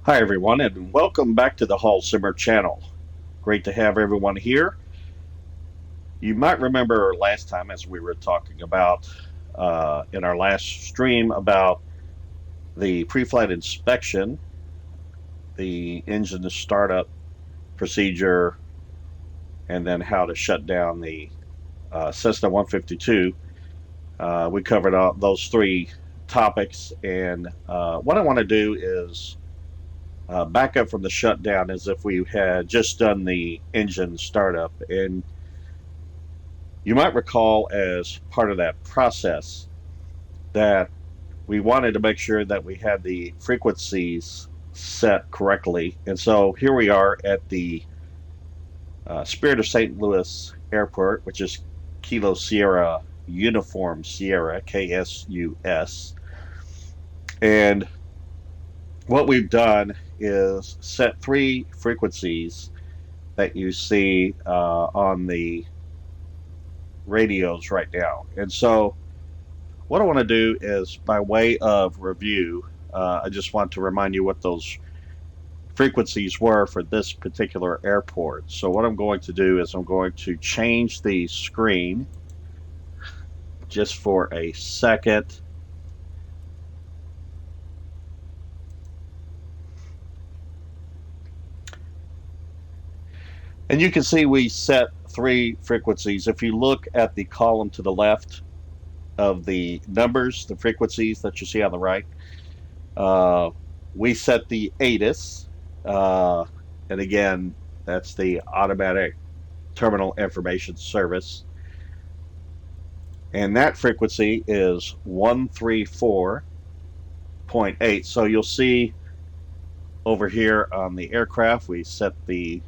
Hi, everyone, and welcome back to the Hall Simmer channel. Great to have everyone here. You might remember last time as we were talking about in our last stream about the pre-flight inspection, the engine startup procedure, and then how to shut down the Cessna 152. We covered all those three topics, and what I want to do is back up from the shutdown as if we had just done the engine startup. And you might recall, as part of that process, that we wanted to make sure that we had the frequencies set correctly. And so here we are at the Spirit of St. Louis Airport, which is Kilo Sierra Uniform Sierra, KSUS. And what we've done is set three frequencies that you see on the radios right now. And so what I want to do is, by way of review, I just want to remind you what those frequencies were for this particular airport. So what I'm going to do is I'm going to change the screen just for a second. And you can see we set three frequencies. If you look at the column to the left of the numbers, the frequencies that you see on the right, we set the Atis, and again, that's the Automatic Terminal Information Service. And that frequency is 134.8. So you'll see over here on the aircraft, we set this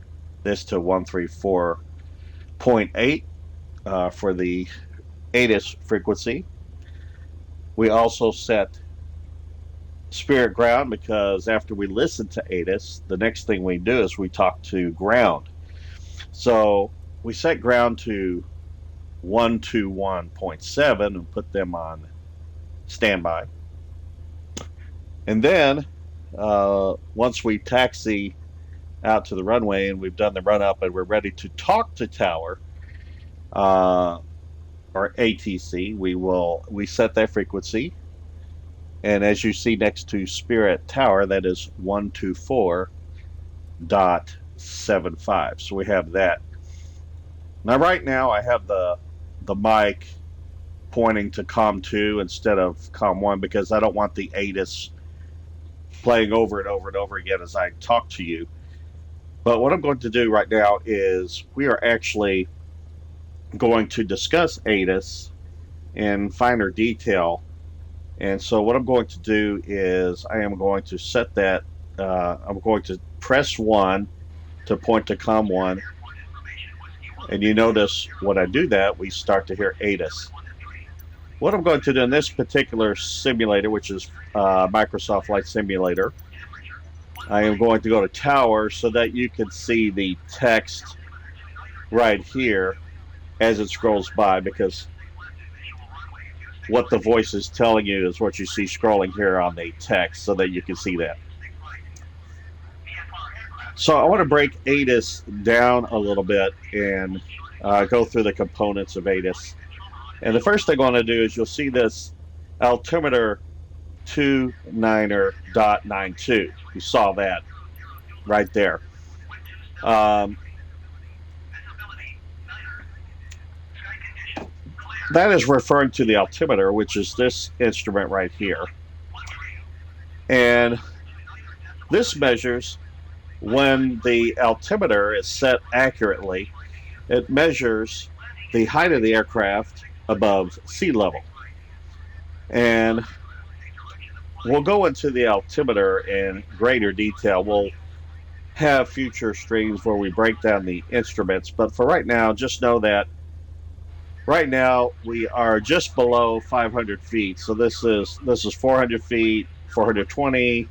to 134.8 for the Atis frequency. We also set Spirit Ground because after we listen to Atis, the next thing we do is we talk to ground. So we set ground to 121.7 and put them on standby. And then once we taxi out to the runway and we've done the run up and we're ready to talk to tower, or ATC, we set that frequency, and as you see next to Spirit Tower, that is 124.75. So we have that. Now right now I have the mic pointing to COM 2 instead of COM 1 because I don't want the Atis playing over and over and over again as I talk to you. But what I'm going to do right now is we are actually going to discuss Atis in finer detail. And so what I'm going to do is I am going to set that, I'm going to press 1 to point to COM 1. And you notice when I do that, we start to hear Atis. What I'm going to do in this particular simulator, which is Microsoft Flight Simulator, I am going to go to tower so that you can see the text right here as it scrolls by, because what the voice is telling you is what you see scrolling here on the text so that you can see that. So I want to break Atis down a little bit and go through the components of Atis. And the first thing I want to do is you'll see this altimeter 29er.92. You saw that right there. That is referring to the altimeter, which is this instrument right here. And this measures when the altimeter is set accurately. It measures the height of the aircraft above sea level. And we'll go into the altimeter in greater detail. We'll have future streams where we break down the instruments, but for right now, just know that right now we are just below 500 feet. So this is 400 feet, 420,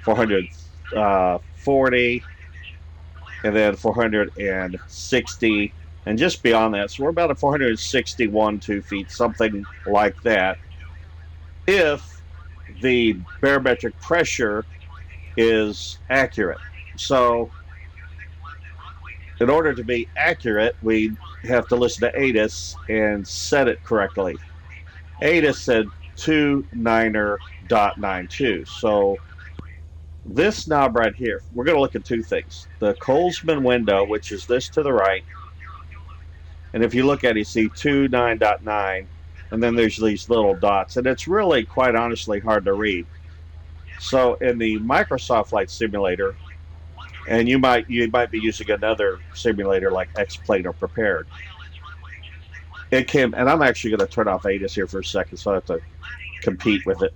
440, and then 460, and just beyond that. So we're about at 461, 2 feet, something like that. If the barometric pressure is accurate. So in order to be accurate, we have to listen to Atis and set it correctly. Atis said 29er.92. So this knob right here, we're going to look at two things. The Colesman window, which is this to the right, and if you look at it, you see 29.9, and then there's these little dots, and it's really, quite honestly, hard to read. So in the Microsoft Flight Simulator, and you might be using another simulator like X-Plane or Prepared, it can, and I'm actually going to turn off Atis here for a second so I have to compete with it.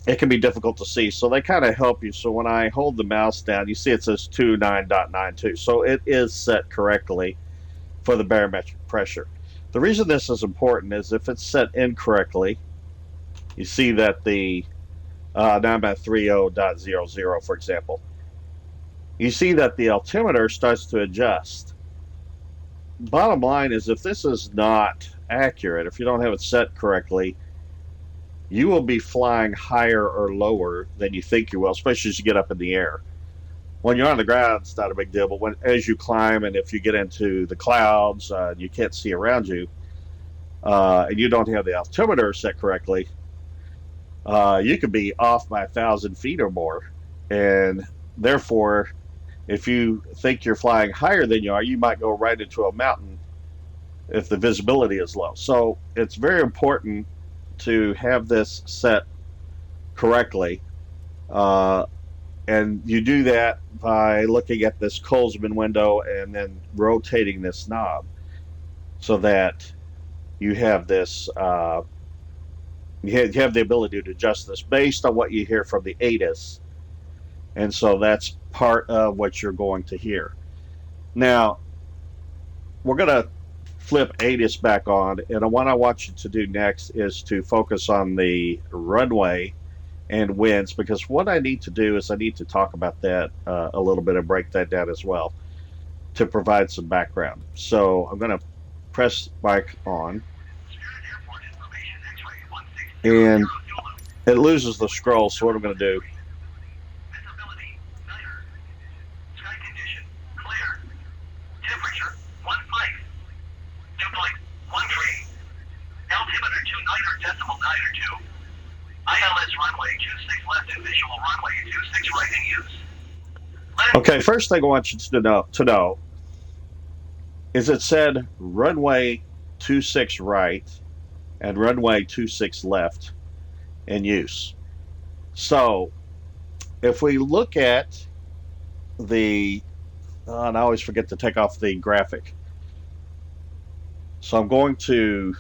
It can be difficult to see, so they kind of help you. So when I hold the mouse down, you see it says 29.92. So it is set correctly for the barometric pressure. The reason this is important is if it's set incorrectly, you see that now I'm at 30.00, for example. You see that the altimeter starts to adjust. Bottom line is, if this is not accurate, if you don't have it set correctly, you will be flying higher or lower than you think you will, especially as you get up in the air. When you're on the ground, it's not a big deal, but as you climb and if you get into the clouds, you can't see around you, and you don't have the altimeter set correctly, you could be off by 1,000 feet or more. And therefore, if you think you're flying higher than you are, you might go right into a mountain if the visibility is low. So it's very important to have this set correctly, and you do that by looking at this Colesman window and then rotating this knob so that you have this you have the ability to adjust this based on what you hear from the Atis, and so that's part of what you're going to hear. Now we're going to flip Atis back on, and what I want you to do next is to focus on the runway and winds, because what I need to do is I need to talk about that a little bit and break that down as well to provide some background. So I'm going to press mic on, and it loses the scroll. So what I'm going to do, okay, first thing I want you to know is it said runway 26 right and runway 26 left in use. So if we look at the, and I always forget to take off the graphic. So I'm going to,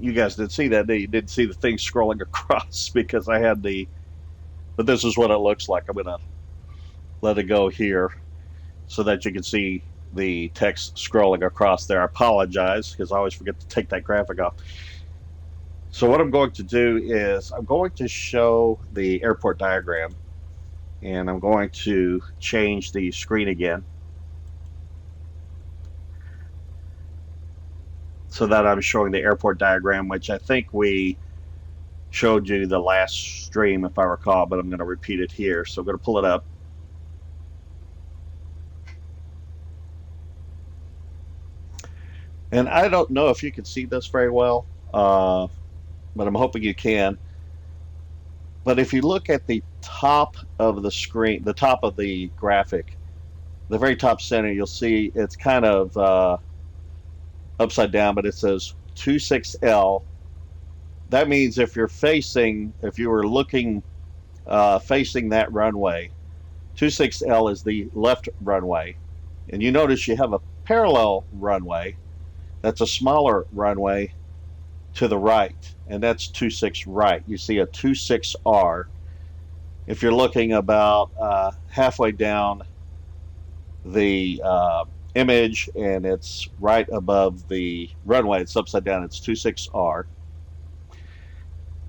you guys didn't see that, you didn't see the thing scrolling across because I had but this is what it looks like. I'm going to let it go here so that you can see the text scrolling across there. I apologize because I always forget to take that graphic off. So what I'm going to do is I'm going to show the airport diagram, and I'm going to change the screen again so that I'm showing the airport diagram, which I think we showed you the last stream if I recall, but I'm going to repeat it here. So I'm going to pull it up. And I don't know if you can see this very well, but I'm hoping you can. But if you look at the top of the screen, the top of the graphic, the very top center, you'll see it's kind of upside down, but it says 26L. That means if you were looking, facing that runway, 26L is the left runway. And you notice you have a parallel runway. That's a smaller runway to the right, and that's 26 right. You see a 26R. If you're looking about halfway down the image and it's right above the runway, it's upside down, it's 26R.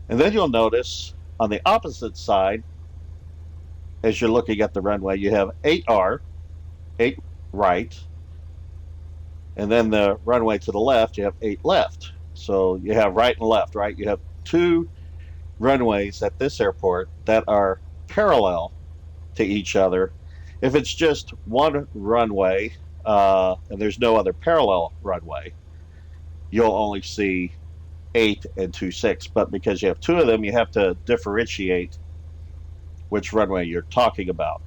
And then you'll notice on the opposite side, as you're looking at the runway, you have 8R, 8 right, and then the runway to the left, you have 8 left. So you have right and left, right? You have two runways at this airport that are parallel to each other. If it's just one runway and there's no other parallel runway, you'll only see 8 and 26. But because you have two of them, you have to differentiate which runway you're talking about.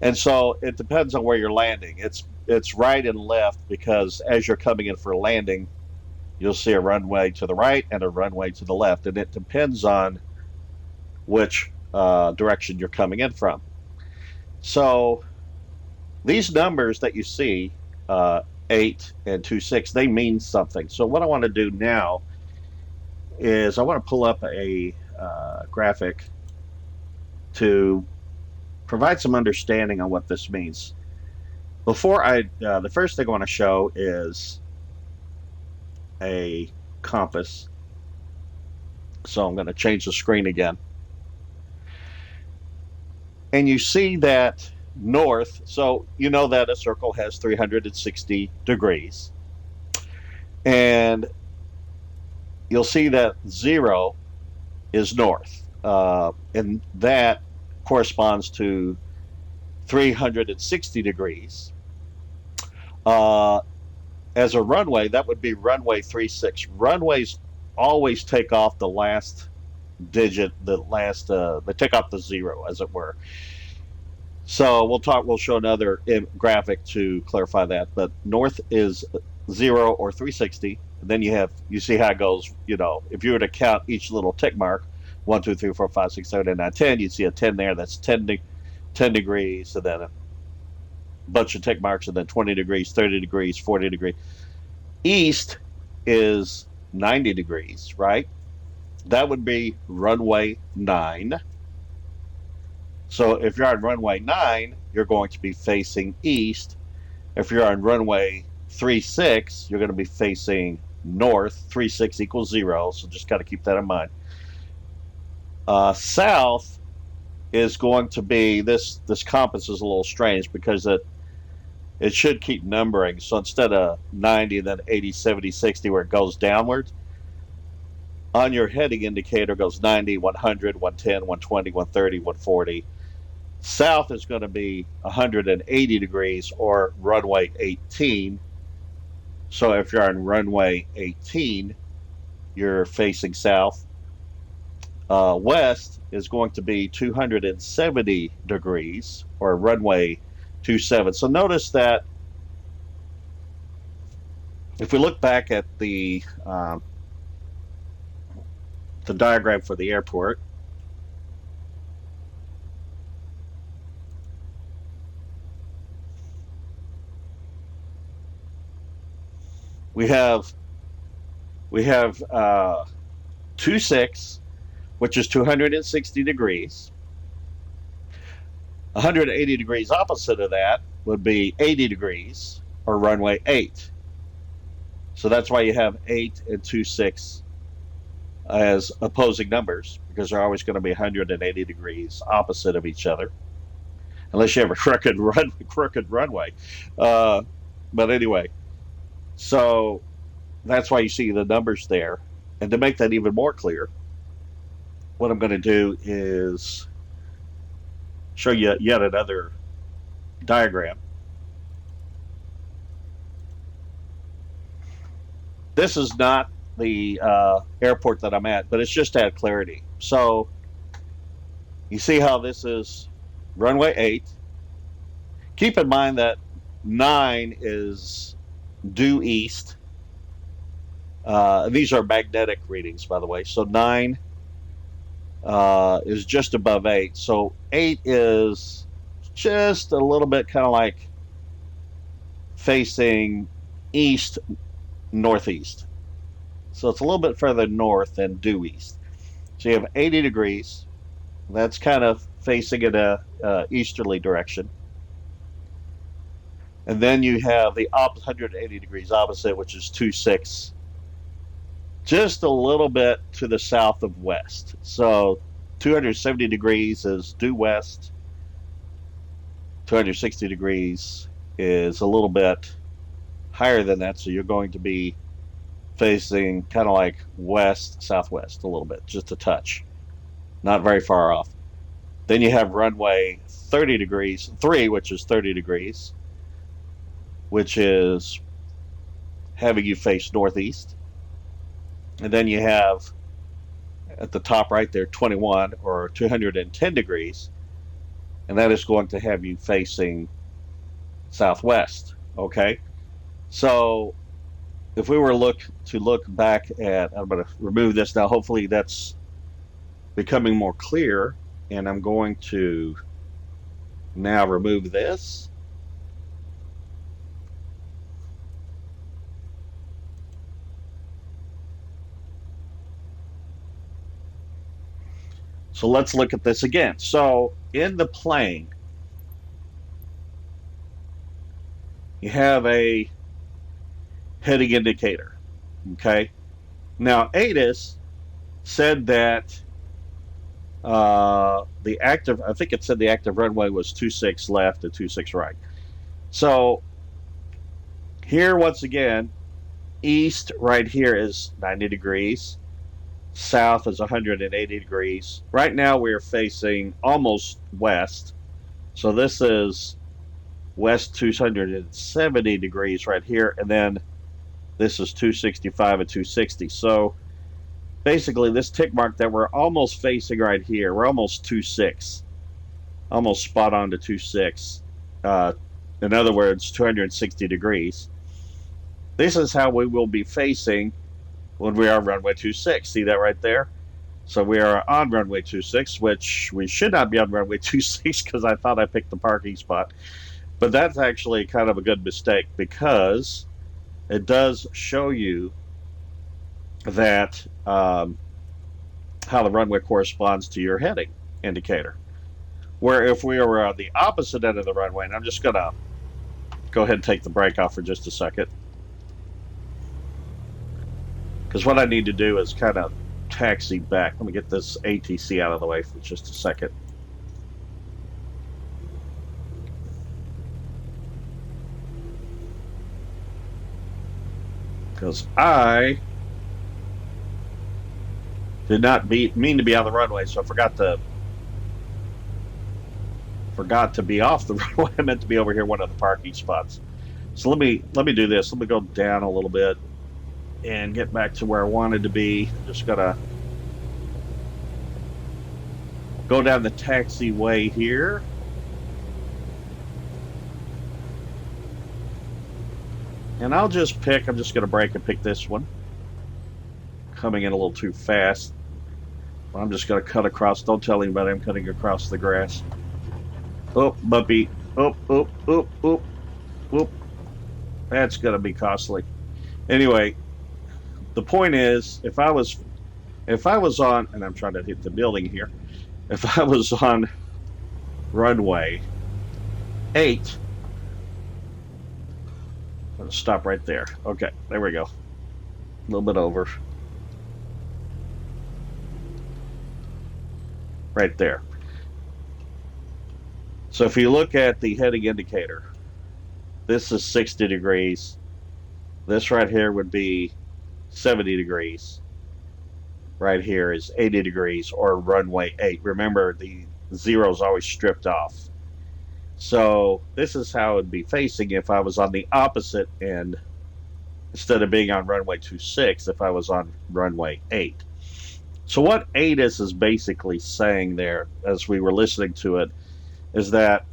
And so it depends on where you're landing. It's right and left because as you're coming in for landing, you'll see a runway to the right and a runway to the left, and it depends on which direction you're coming in from. So these numbers that you see, 8 and 26, they mean something. So what I want to do now is I want to pull up a graphic to provide some understanding on what this means. The first thing I want to show is a compass. So I'm going to change the screen again. And you see that north, so you know that a circle has 360 degrees. And you'll see that 0 is north. And that corresponds to 360 degrees. As a runway, that would be runway 36. Runways always take off the last digit, they take off the 0, as it were. So we'll show another graphic to clarify that. But north is 0 or 360. And then you see how it goes. If you were to count each little tick mark, 1, 2, 3, 4, 5, 6, 7, 8, 9, 10, you'd see a 10 there. That's 10 degrees, and then a bunch of tick marks, and then 20 degrees, 30 degrees, 40 degrees. East is 90 degrees, right? That would be runway 9. So if you're on runway 9, you're going to be facing east. If you're on runway 36, you're going to be facing north. 36 equals 0, so just got to keep that in mind. South is going to be, this compass is a little strange because it should keep numbering. So instead of 90, then 80, 70, 60, where it goes downwards, on your heading indicator goes 90, 100, 110, 120, 130, 140. South is going to be 180 degrees or runway 18. So if you're on runway 18, you're facing south. West is going to be 270 degrees or runway 27. So notice that if we look back at the diagram for the airport, we have 26, which is 260 degrees. 180 degrees opposite of that would be 80 degrees or runway 8. So that's why you have 8 and 26 as opposing numbers, because they're always going to be 180 degrees opposite of each other, unless you have a crooked runway. But anyway, so that's why you see the numbers there. And to make that even more clear, what I'm going to do is show you yet another diagram. This is not the airport that I'm at, but it's just to add clarity. So you see how this is runway 8. Keep in mind that 9 is due east. These are magnetic readings, by the way. So 9 is just above 8. So 8 is just a little bit kind of like facing east, northeast. So it's a little bit further north than due east. So you have 80 degrees. That's kind of facing in a easterly direction. And then you have the 180 degrees opposite, which is 26, just a little bit to the south of west. So 270 degrees is due west. 260 degrees is a little bit higher than that. So you're going to be facing kind of like west, southwest a little bit, just a touch, not very far off. Then you have runway 30 degrees, 3, which is 30 degrees, which is having you face northeast. And then you have at the top right there 21 or 210 degrees, and that is going to have you facing southwest. Okay, so if we were look back at, I'm going to remove this now. Hopefully that's becoming more clear, and I'm going to now remove this. So let's look at this again. So in the plane, you have a heading indicator. Okay. Now Atis said that the active, I think it said the active runway was 26 left and 26 right. So here, once again, east right here is 90 degrees. South is 180 degrees. Right now we're facing almost west. So this is west 270 degrees right here. And then this is 265 and 260. So basically this tick mark that we're almost facing right here, we're almost 2.6. Almost spot on to 2.6. In other words, 260 degrees. This is how we will be facing when we are runway 26. See that right there? So we are on runway 26, which we should not be on runway 26 because I thought I picked the parking spot. But that's actually kind of a good mistake because it does show you that how the runway corresponds to your heading indicator. Where if we were on the opposite end of the runway, and I'm just going to go ahead and take the brake off for just a second. Because what I need to do is kind of taxi back. Let me get this ATC out of the way for just a second. Because I did not mean to be on the runway, so I forgot to be off the runway. I meant to be over here, one of the parking spots. So let me do this. Let me go down a little bit and get back to where I wanted to be. Just gotta go down the taxiway here. And I'm just gonna brake and pick this one. Coming in a little too fast. I'm just gonna cut across. Don't tell anybody I'm cutting across the grass. Oh, bumpy. Oh, oh, oh, oh, oh. That's gonna be costly. Anyway, the point is, if I was on, and I'm trying to hit the building here, if I was on runway 8, I'm going to stop right there. Okay, there we go. A little bit over. Right there. So if you look at the heading indicator, this is 60 degrees. This right here would be 70 degrees. Right here is 80 degrees, or runway 8. Remember, the 0 is always stripped off. So this is how it would be facing if I was on the opposite end, instead of being on runway 26, if I was on runway 8. So what Atis is basically saying there, as we were listening to it, is that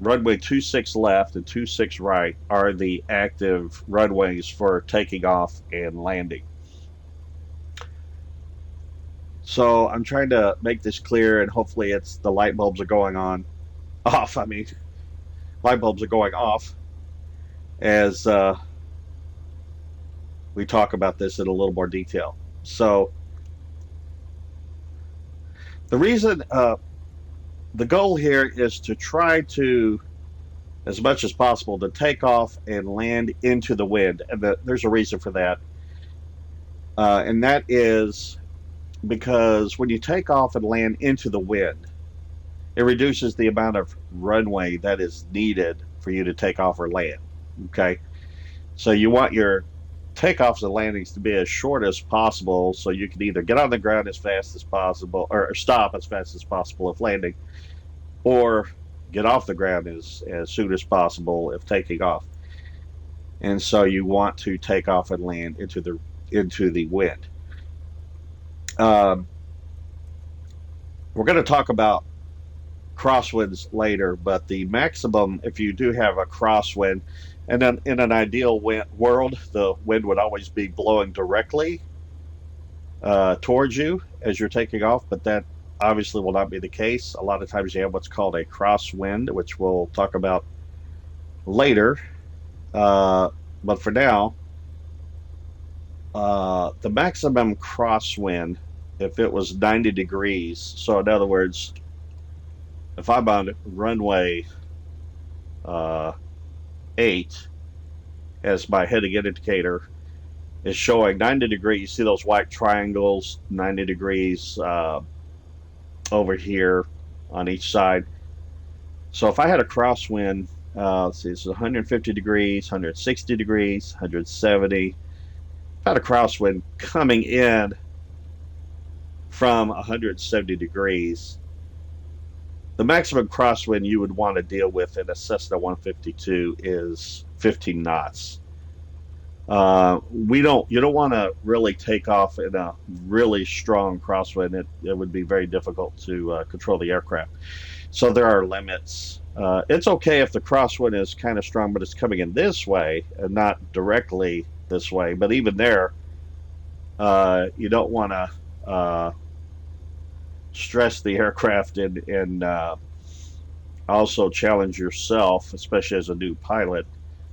runway 26 left and 26 right are the active runways for taking off and landing. So I'm trying to make this clear, and hopefully it's the light bulbs are going on off. I mean, light bulbs are going off as we talk about this in a little more detail. So the reason, the goal here is to try to, as much as possible, to take off and land into the wind. And there's a reason for that. And that is because when you take off and land into the wind, it reduces the amount of runway that is needed for you to take off or land. Okay? So you want your takeoffs and landings to be as short as possible, so you can either get on the ground as fast as possible or stop as fast as possible if landing, or get off the ground as soon as possible if taking off. And so you want to take off and land into the wind. Um, we're going to talk about crosswinds later, but the maximum, if you do have a crosswind, and then in an ideal world, the wind would always be blowing directly towards you as you're taking off, but that obviously will not be the case. A lot of times you have what's called a crosswind, which we'll talk about later. But for now, the maximum crosswind, if it was 90 degrees, so in other words, if I'm on runway 8 as my heading indicator is showing 90 degrees, you see those white triangles, 90 degrees over here on each side. So if I had a crosswind, let's see, it's 150 degrees, 160 degrees, 170. If I had a crosswind coming in from 170 degrees, the maximum crosswind you would want to deal with in a Cessna 152 is 15 knots. You don't want to really take off in a really strong crosswind. It would be very difficult to control the aircraft. So there are limits. It's okay if the crosswind is kind of strong, but it's coming in this way and not directly this way. But even there, you don't want to stress the aircraft and also challenge yourself, especially as a new pilot,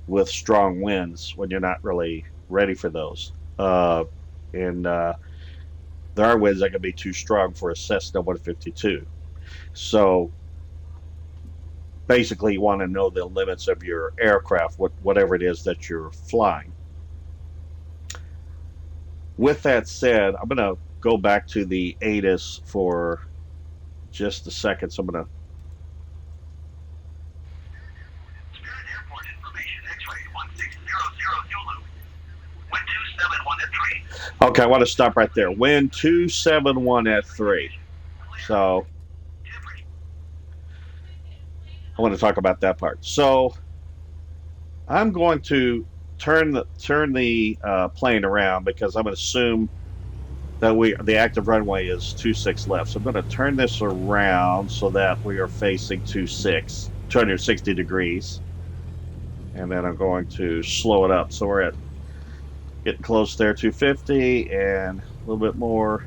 with strong winds when you're not really ready for those. And there are winds that can be too strong for a Cessna 152. So basically, you want to know the limits of your aircraft, whatever it is that you're flying. With that said, I'm going to go back to the Atis for just a second. So I'm going to. Spirit Airport information, X-ray 1600 Zulu. Wind 271 at 3. Okay, I want to stop right there. Wind 271 at 3. So I want to talk about that part. So I'm going to turn the plane around because I'm going to assume that the active runway is 26 left. So I'm going to turn this around so that we are facing 260 degrees. And then I'm going to slow it up. So we're getting close there, 250 and a little bit more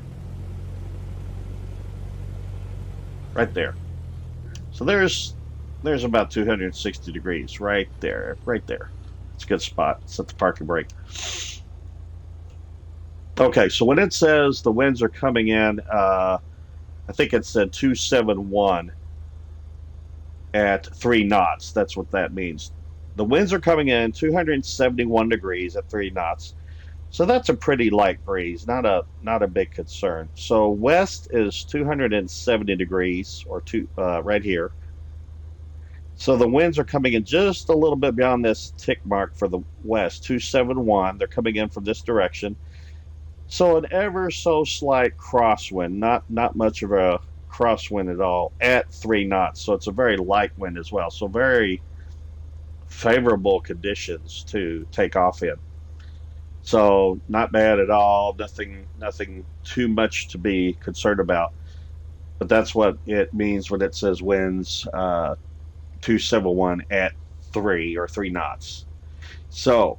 right there. So there's about 260 degrees right there. It's a good spot. Set the parking brake. Okay, so when it says the winds are coming in, I think it said 271 at 3 knots. That's what that means. The winds are coming in 271 degrees at 3 knots. So that's a pretty light breeze, not a big concern. So west is 270 degrees, or right here. So the winds are coming in just a little bit beyond this tick mark for the west, 271. They're coming in from this direction. So an ever so slight crosswind, not much of a crosswind at all, at 3 knots. So it's a very light wind as well. So very favorable conditions to take off in. So not bad at all. Nothing too much to be concerned about. But that's what it means when it says winds 271 at 3 or 3 knots. So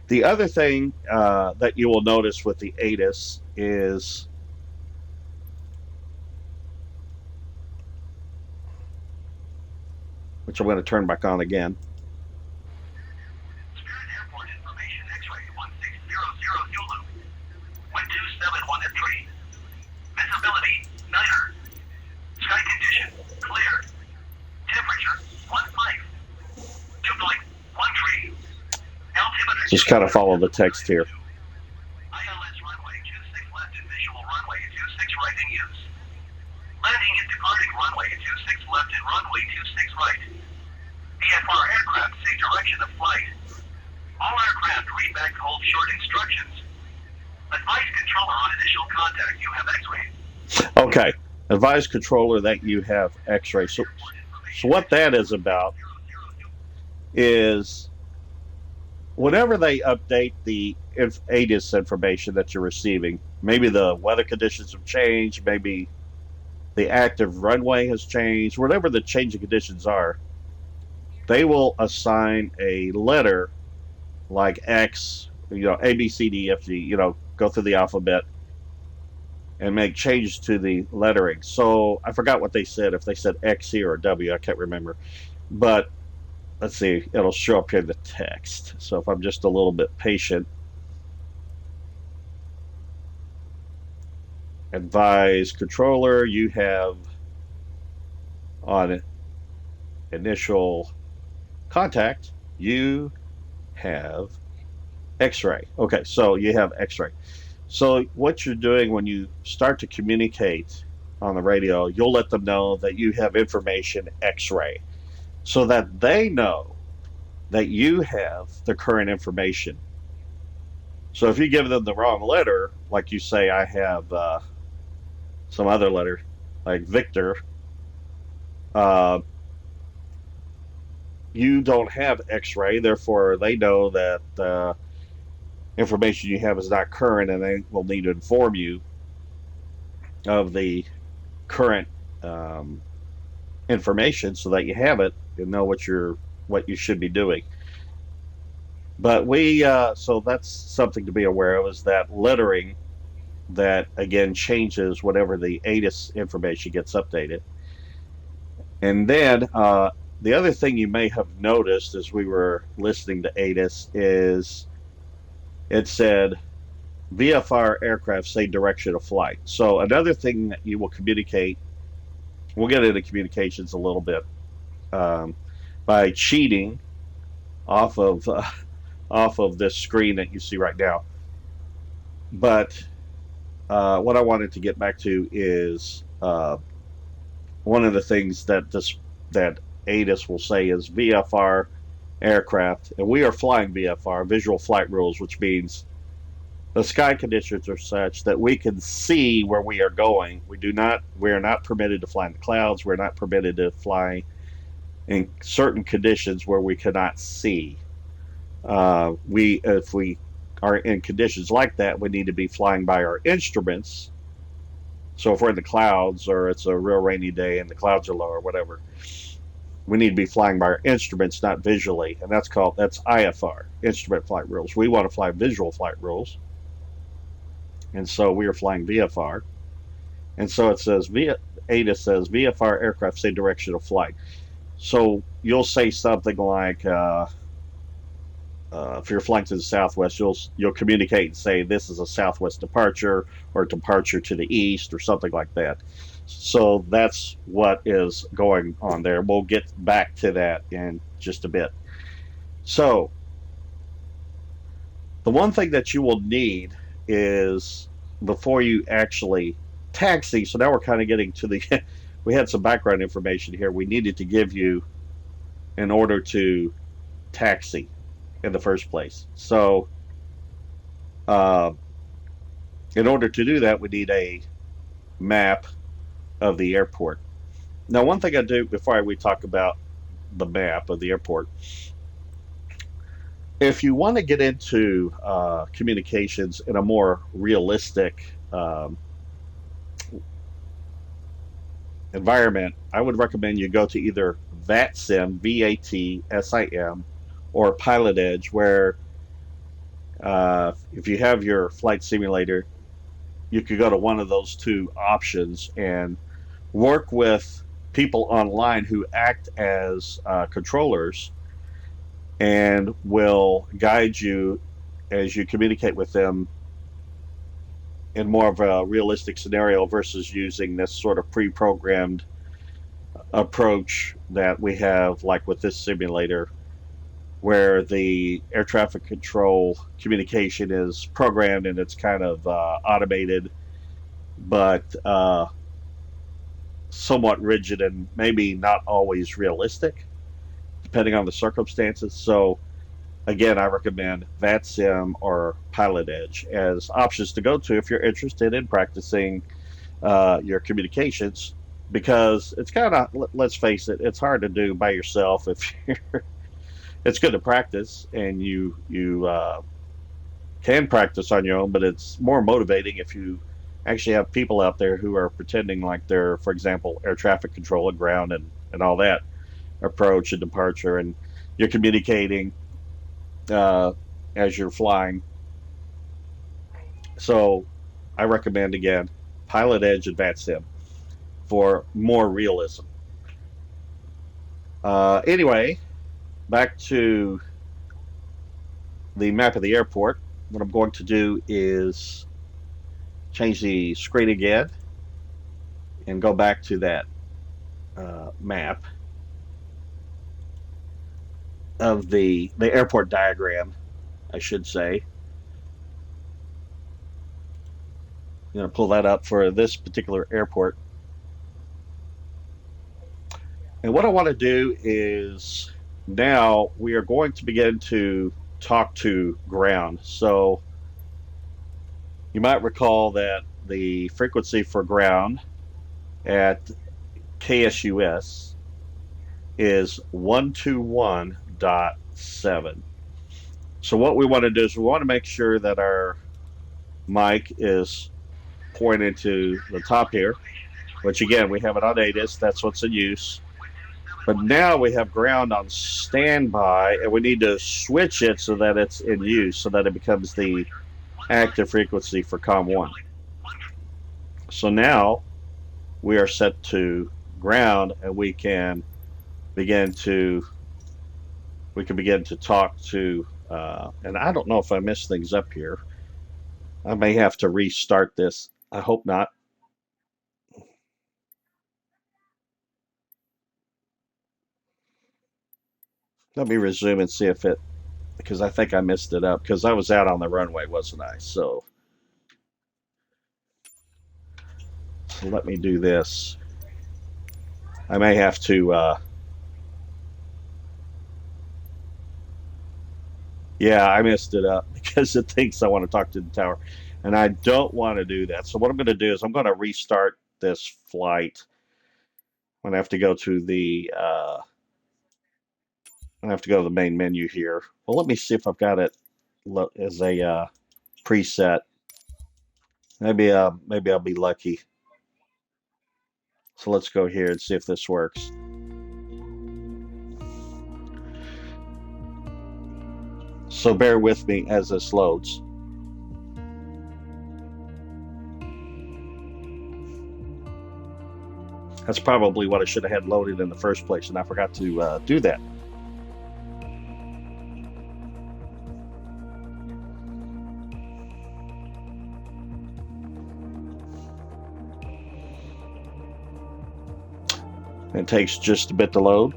the other thing that you will notice with the Atis is which I'm going to turn back on again. Spirit Airport information, X-ray 1600 Zulu. Wind 271 at 3. Visibility, nighter. Sky condition, clear. Temperature, 15. Dew point, 13. Altimeter. Just kind of follow the text here. ILS runway 26 left and visual runway 26 right in use. Landing and departing runway 26 left and runway 26 right. VFR aircraft say direction of flight. All aircraft read back to hold short instructions. Advise controller on initial contact you have X-ray. Okay, advise controller that you have X-ray. So what that is about is whenever they update the Atis information that you're receiving, maybe the weather conditions have changed, maybe the active runway has changed, whatever the changing conditions are, they will assign a letter like X, A, B, C, D, F, G, go through the alphabet and make changes to the lettering. So I forgot what they said, if they said X here or W, I can't remember. But let's see, it'll show up here in the text. So if I'm just a little bit patient, advise controller, you have on initial contact, you have X-ray. Okay, so you have X-ray. So what you're doing when you start to communicate on the radio, you'll let them know that you have information X-ray so that they know that you have the current information. So if you give them the wrong letter, like you say, I have some other letter, like Victor, you don't have X-ray, therefore they know that information you have is not current, and they will need to inform you of the current information so that you have it and know what you should be doing. But so that's something to be aware of, is that lettering that again changes whenever the Atis information gets updated. And then the other thing you may have noticed as we were listening to Atis is it said VFR aircraft say direction of flight. So another thing that you will communicate, we'll get into communications a little bit, by cheating off of this screen that you see right now. But what I wanted to get back to is one of the things that Atis will say is VFR aircraft, and we are flying VFR, visual flight rules, which means the sky conditions are such that we can see where we are going. We are not permitted to fly in the clouds. We're not permitted to fly in certain conditions where we cannot see. If we are in conditions like that, we need to be flying by our instruments. So if we're in the clouds or it's a real rainy day and the clouds are low or whatever, we need to be flying by our instruments, not visually, and that's IFR, instrument flight rules. We want to fly visual flight rules, and so we are flying VFR. And so it says Atis says VFR aircraft say direction of flight. So you'll say something like, if you're flying to the southwest, you'll communicate and say this is a southwest departure or departure to the east or something like that. So that's what is going on there. We'll get back to that in just a bit. So the one thing that you will need is, before you actually taxi, so now we're kind of getting to the we had some background information here we needed to give you in order to taxi in the first place. So in order to do that, we need a map of the airport. Now, one thing I do before we talk about the map of the airport, if you want to get into communications in a more realistic environment, I would recommend you go to either VATSIM, VATSIM, or Pilot Edge, where if you have your flight simulator, you could go to one of those two options and work with people online who act as controllers and will guide you as you communicate with them in more of a realistic scenario versus using this sort of pre-programmed approach that we have, like with this simulator, where the air traffic control communication is programmed and it's kind of automated, but somewhat rigid and maybe not always realistic, depending on the circumstances. So again, I recommend VATSIM or Pilot Edge as options to go to if you're interested in practicing your communications, because it's kind of, let's face it, it's hard to do by yourself. If you're, it's good to practice, and you can practice on your own, but it's more motivating if you actually have people out there who are pretending like they're, for example, air traffic control and ground and all that, approach and departure, and you're communicating uh, as you're flying. So I recommend, again, Pilot Edge and VATSIM for more realism. Anyway, back to the map of the airport. What I'm going to do is change the screen again and go back to that map of the airport diagram, I should say. I'm going to pull that up for this particular airport. And what I want to do is, now we are going to begin to talk to ground. So you might recall that the frequency for ground at KSUS is 121.7. So what we want to do is we want to make sure that our mic is pointed to the top here, which again, we have it on Atis, that's what's in use. But now we have ground on standby, and we need to switch it so that it's in use, so that it becomes the active frequency for COM1. So now we are set to ground, and we can begin to talk to, and I don't know if I missed things up here. I may have to restart this. I hope not. Let me resume and see if it, because I think I messed it up, because I was out on the runway, wasn't I? So let me do this. I may have to, yeah, I messed it up because it thinks I want to talk to the tower, and I don't want to do that. So what I'm going to do is I'm going to restart this flight. I'm going to have to go to the, I have to go to the main menu here. Well, let me see if I've got it as a preset. Maybe I'll be lucky. So let's go here and see if this works. So bear with me as this loads. That's probably what I should have had loaded in the first place, and I forgot to do that. It takes just a bit to load.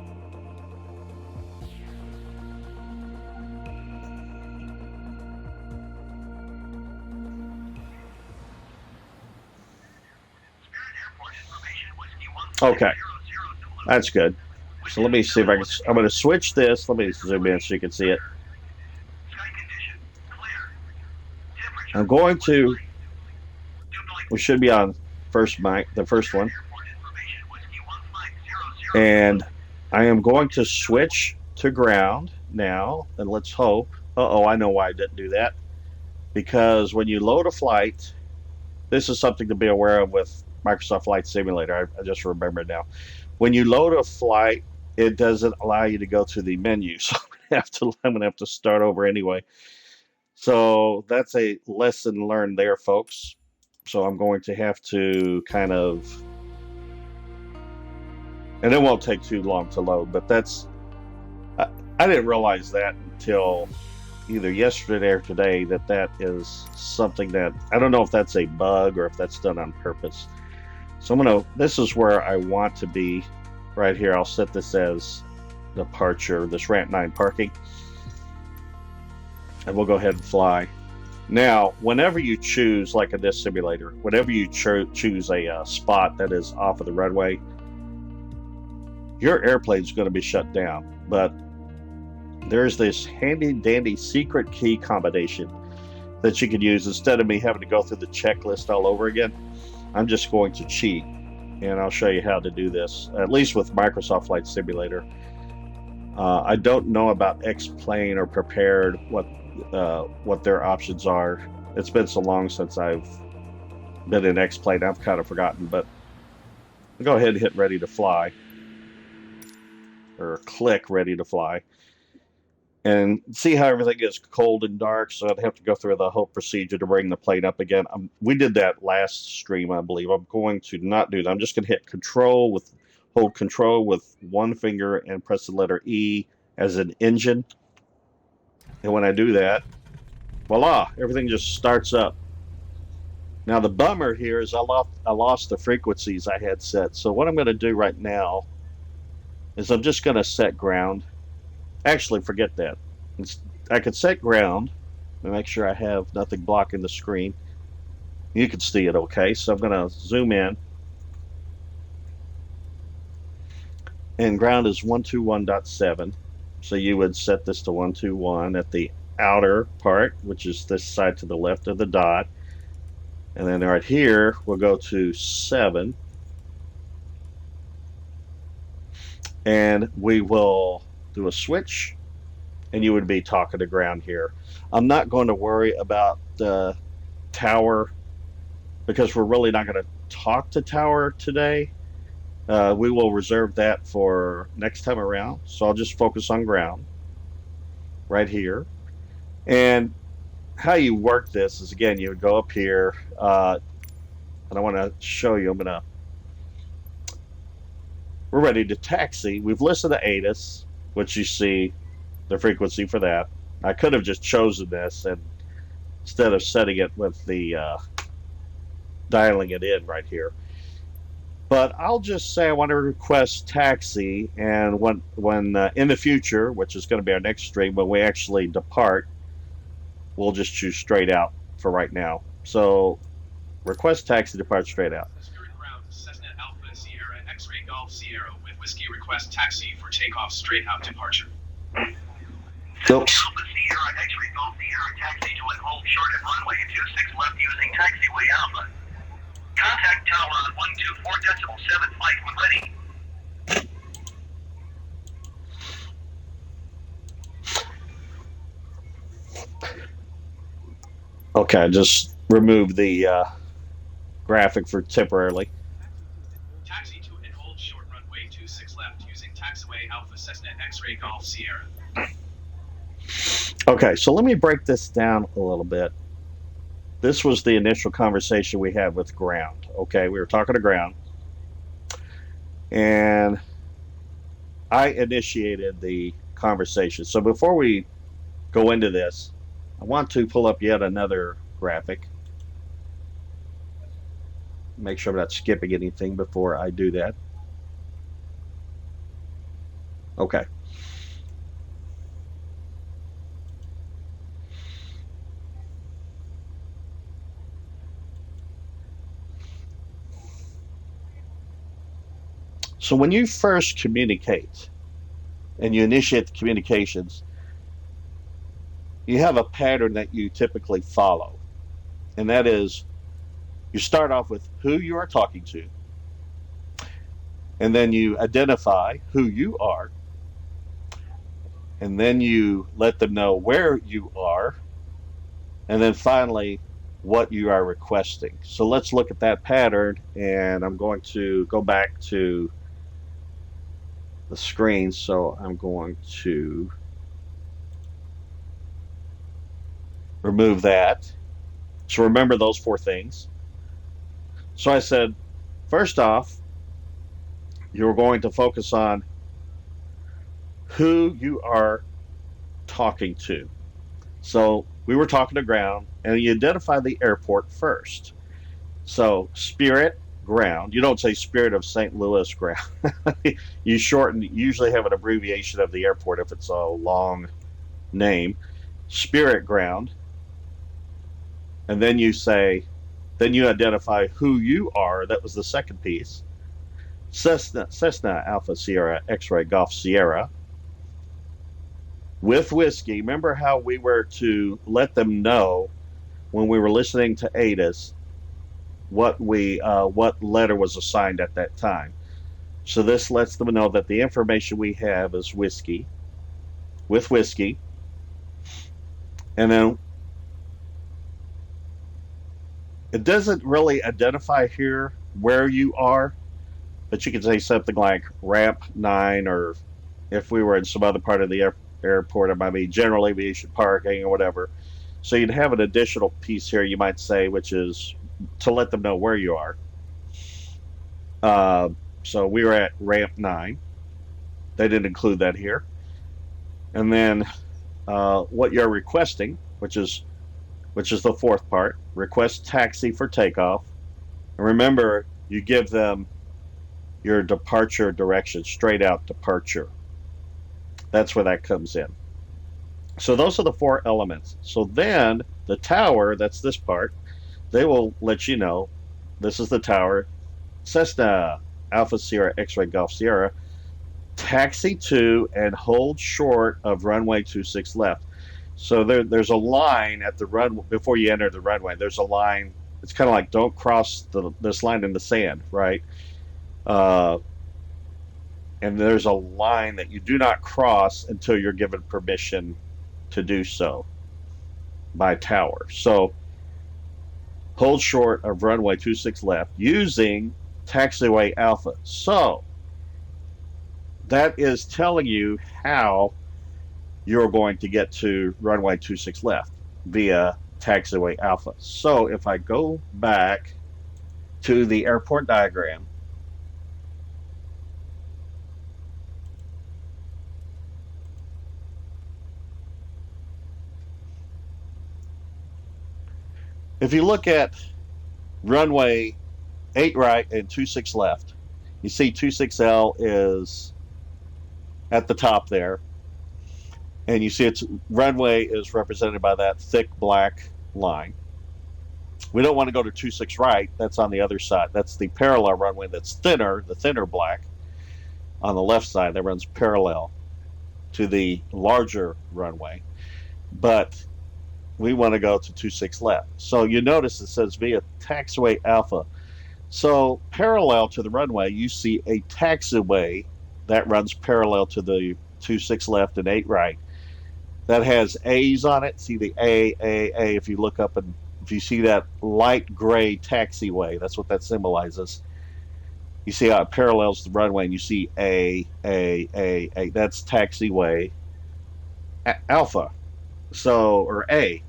Okay, that's good. So let me see if I can. I'm going to switch this. Let me zoom in so you can see it. I'm going to. We should be on first mic, the first one. And I am going to switch to ground now, and let's hope. Uh-oh, I know why I didn't do that. Because when you load a flight, this is something to be aware of with Microsoft Flight Simulator. I just remembered now. When you load a flight, it doesn't allow you to go to the menu. So I'm going to have to start over anyway. So that's a lesson learned there, folks. So I'm going to have to kind of, and it won't take too long to load, but I didn't realize that until either yesterday or today, that is something that, I don't know if that's a bug or if that's done on purpose. So this is where I want to be right here. I'll set this as departure, this ramp 9 parking, and we'll go ahead and fly. Now, whenever you choose, like in this simulator, whenever you choose a spot that is off of the runway, your airplane is going to be shut down. But there's this handy dandy secret key combination that you can use instead of me having to go through the checklist all over again. I'm just going to cheat, and I'll show you how to do this, at least with Microsoft Flight Simulator. I don't know about X-Plane or Prepared, what their options are. It's been so long since I've been in X-Plane, I've kind of forgotten, but I'll go ahead and hit ready to fly, or click ready to fly, and see how everything is cold and dark, so I'd have to go through the whole procedure to bring the plane up again. We did that last stream, I believe. I'm going to not do that. I'm just going to hit hold control with one finger and press the letter E as an engine. And when I do that, voila, everything just starts up. Now the bummer here is I lost the frequencies I had set. So what I'm going to do right now is I'm just going to set ground. Actually, forget that. I could set ground and make sure I have nothing blocking the screen. You can see it okay. So I'm going to zoom in. And ground is 121.7. So you would set this to 121 at the outer part, which is this side to the left of the dot. And then right here, we'll go to 7. And we will do a switch, and you would be talking to ground here. I'm not going to worry about the tower because we're really not going to talk to tower today. We will reserve that for next time around. So I'll just focus on ground right here. And how you work this is, again, you would go up here, and I want to show you. We're ready to taxi. We've listed the Atis, which you see the frequency for that. I could have just chosen this, and instead of setting it with the dialing it in right here. But I'll just say I want to request taxi, and when in the future, which is going to be our next stream, when we actually depart, we'll just choose straight out for right now. So request taxi, depart straight out. Spirit ground, Cessna Alpha Sierra X-Ray Golf Sierra with whiskey request taxi for takeoff straight out departure. Cessna Alpha Sierra X-Ray Golf Sierra taxi to and hold short at runway 26 left using taxiway Alpha. Contact tower on 124.7 flight when ready. Okay, just remove the graphic for temporarily. Taxi to and hold short runway 26 left using taxiway Alpha Cessna X-Ray Golf Sierra. Okay, so let me break this down a little bit. This was the initial conversation we had with ground. Okay, we were talking to ground, and I initiated the conversation. So before we go into this, I want to pull up yet another graphic. Make sure I'm not skipping anything before I do that. Okay. So when you first communicate and you initiate the communications, you have a pattern that you typically follow. And that is, you start off with who you are talking to, and then you identify who you are, and then you let them know where you are, and then finally what you are requesting. So let's look at that pattern, and I'm going to go back to the screen. So I'm going to remove that. So remember those 4 things. So I said, first off, you're going to focus on who you are talking to. So we were talking to ground, and you identify the airport first. So Spirit ground. You don't say Spirit of St. Louis ground. You usually have an abbreviation of the airport if it's a long name. Spirit ground. And then you identify who you are. That was the second piece. Cessna Alpha Sierra X-Ray Golf Sierra. with whiskey. Remember how we were to let them know when we were listening to Atis what letter was assigned at that time. So this lets them know that the information we have is whiskey, with whiskey, and then it doesn't really identify here where you are, but you can say something like ramp 9, or if we were in some other part of the airport, it might be general aviation parking or whatever. So you'd have an additional piece here you might say, which is to let them know where you are. So we were at ramp 9. They didn't include that here. And then what you're requesting, which is the fourth part, request taxi for takeoff. And remember, you give them your departure direction, straight out departure. That's where that comes in. So those are the 4 elements. So then the tower, that's this part, they will let you know, this is the tower, Cessna, Alpha Sierra, X-Ray Golf Sierra, taxi to and hold short of runway 26 left. So there's a line at the run before you enter the runway. There's a line. It's kind of like don't cross this line in the sand, right? And there's a line that you do not cross until you're given permission to do so by tower. So hold short of runway 26 left using taxiway Alpha. So that is telling you how you're going to get to runway 26 left via taxiway Alpha. So if I go back to the airport diagram, if you look at runway 8 right and 26 left, you see 26L is at the top there. And you see its runway is represented by that thick black line. We don't want to go to 26 right. That's on the other side. That's the parallel runway that's thinner, the thinner black. On the left side, that runs parallel to the larger runway. But we want to go to 26 left. So you notice it says via taxiway Alpha. So parallel to the runway, you see a taxiway that runs parallel to the 26 left and 8 right. That has A's on it. See the A. If you look up and if you see that light gray taxiway, that's what that symbolizes. You see how it parallels the runway, and you see A. That's taxiway Alpha, so or A,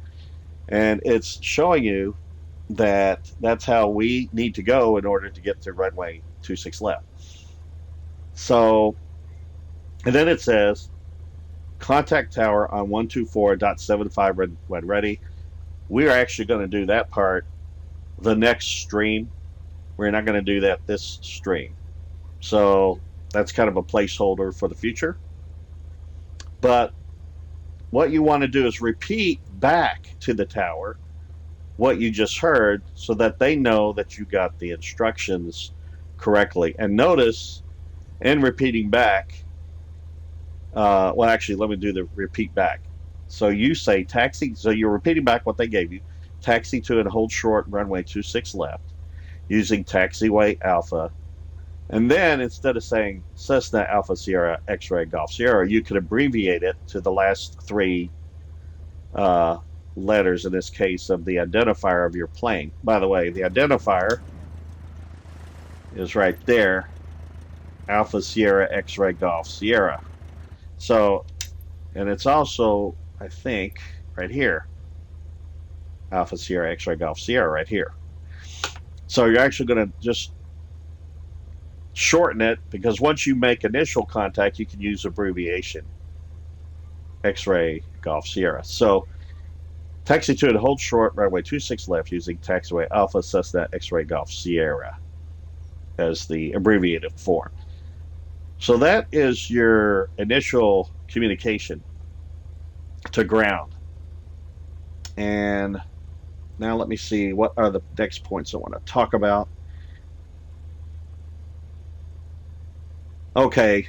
and it's showing you that that's how we need to go in order to get to runway 26 left. So, and then it says, contact tower on 124.75 when ready. We are actually going to do that part the next stream. We're not going to do that this stream. So that's kind of a placeholder for the future. But what you want to do is repeat back to the tower what you just heard so that they know that you got the instructions correctly. And notice, in repeating back, well, actually, let me do the repeat back. So you say taxi, so you're repeating back what they gave you. Taxi to and hold short runway 26 left using taxiway Alpha. And then instead of saying Cessna Alpha Sierra X-Ray Golf Sierra, you could abbreviate it to the last 3 letters, in this case, of the identifier of your plane. By the way, the identifier is right there, Alpha Sierra X-Ray Golf Sierra. So, and it's also, I think, right here, Alpha Sierra X-Ray Golf Sierra right here. So you're actually going to just shorten it, because once you make initial contact, you can use abbreviation, X-Ray Golf Sierra. So taxi to and hold short runway 26 left using taxiway Alpha Cessna X-Ray Golf Sierra as the abbreviated form. So that is your initial communication to ground. And now let me see, what are the next points I want to talk about? Okay.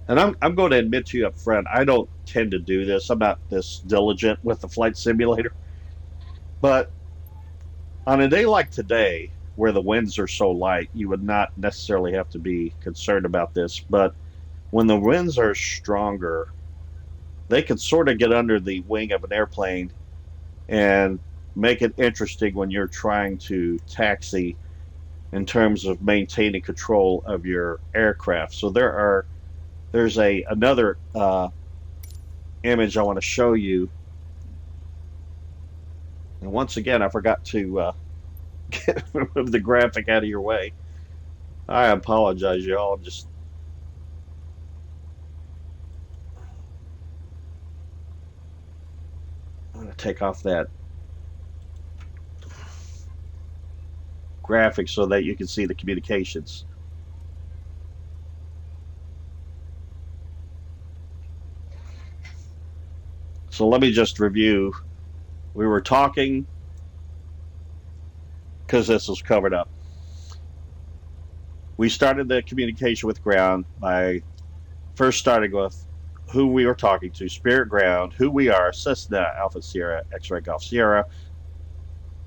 And I'm going to admit to you up front, I don't tend to do this. I'm not this diligent with the flight simulator. But on a day like today, where the winds are so light, you would not necessarily have to be concerned about this. But when the winds are stronger, they can sort of get under the wing of an airplane and make it interesting when you're trying to taxi in terms of maintaining control of your aircraft. So there's another image I want to show you. And once again, I forgot to move the graphic out of your way. I apologize, y'all. I'm going to take off that graphic so that you can see the communications. So let me just review. We were talking, because this was covered up. We started the communication with ground by first starting with who we were talking to, Spirit Ground, who we are, Cessna, Alpha Sierra, X-Ray Golf Sierra,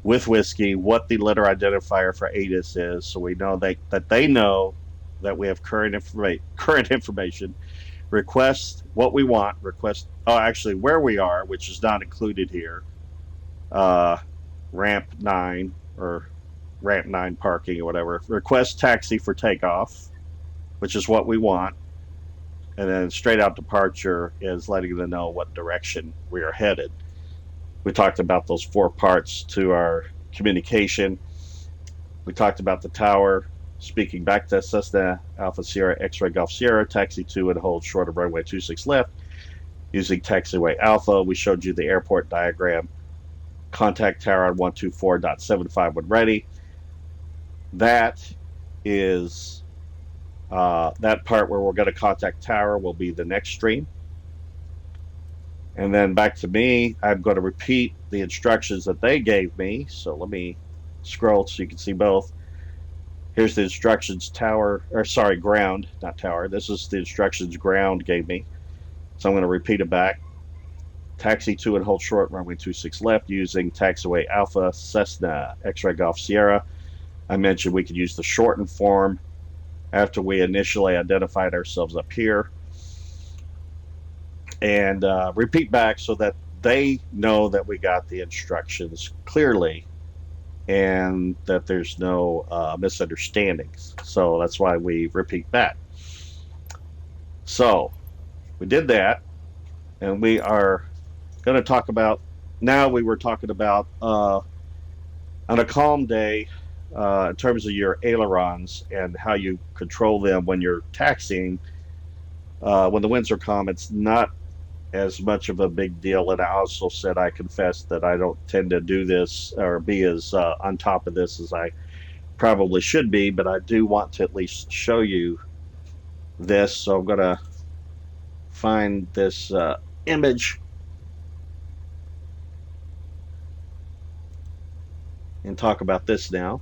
with whiskey, what the letter identifier for Atis is, so we know that they know that we have current information. Request what we want. Request actually where we are, which is not included here. Ramp 9 or ramp 9 parking or whatever. Request taxi for takeoff, which is what we want. And then straight out departure is letting them know what direction we are headed. We talked about those 4 parts to our communication. We talked about the tower, speaking back to Cessna, Alpha Sierra, X-Ray Golf Sierra, taxi 2 and hold short of runway 26 left, using taxiway Alpha. We showed you the airport diagram. Contact tower on 124.75 when ready. That is that part where we're going to contact tower will be the next stream. And then back to me, I'm going to repeat the instructions that they gave me. So let me scroll so you can see both. Here's the instructions ground, not tower. This is the instructions ground gave me. So I'm going to repeat it back. Taxi 2 and hold short, runway 26 left, using taxiway Alpha, Cessna, X-Ray Golf Sierra. I mentioned we could use the shortened form after we initially identified ourselves up here. And repeat back so that they know that we got the instructions clearly and that there's no misunderstandings. So that's why we repeat back. So we did that, and we are going to talk about, now we were talking about on a calm day in terms of your ailerons and how you control them when you're taxiing. When the winds are calm, it's not as much of a big deal. And I also said, I confess that I don't tend to do this or be as on top of this as I probably should be, but I do want to at least show you this. So I'm going to find this image and talk about this now.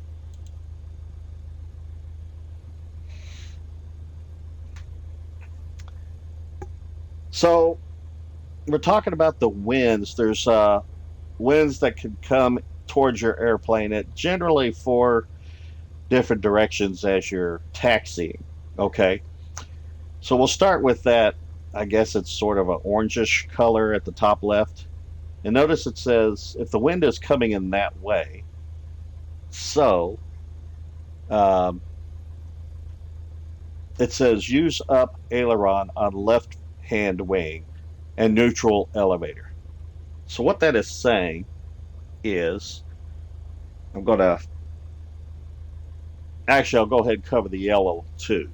So we're talking about the winds. There's winds that can come towards your airplane at generally 4 different directions as you're taxiing. Okay, so we'll start with that. I guess it's sort of an orangish color at the top left. And notice it says if the wind is coming in that way, so it says use up aileron on left hand wing and neutral elevator. So what that is saying is, I'll go ahead and cover the yellow too.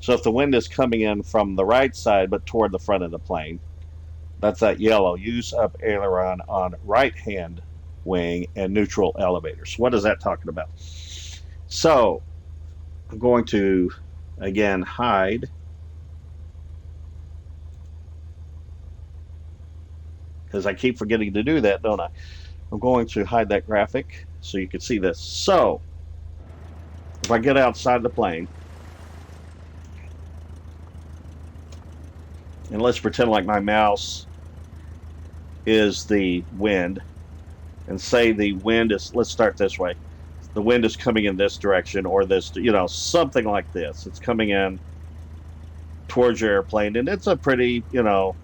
So if the wind is coming in from the right side but toward the front of the plane, that's that yellow. Use up aileron on right hand wing and neutral elevators. What is that talking about? So I'm going to again hide, because I keep forgetting to do that, don't I? I'm going to hide that graphic so you can see this. So if I get outside the plane, And let's pretend like my mouse is the wind, and say the wind is, let's start this way. The wind is coming in this direction, or this, something like this. It's coming in towards your airplane, and it's a pretty, it's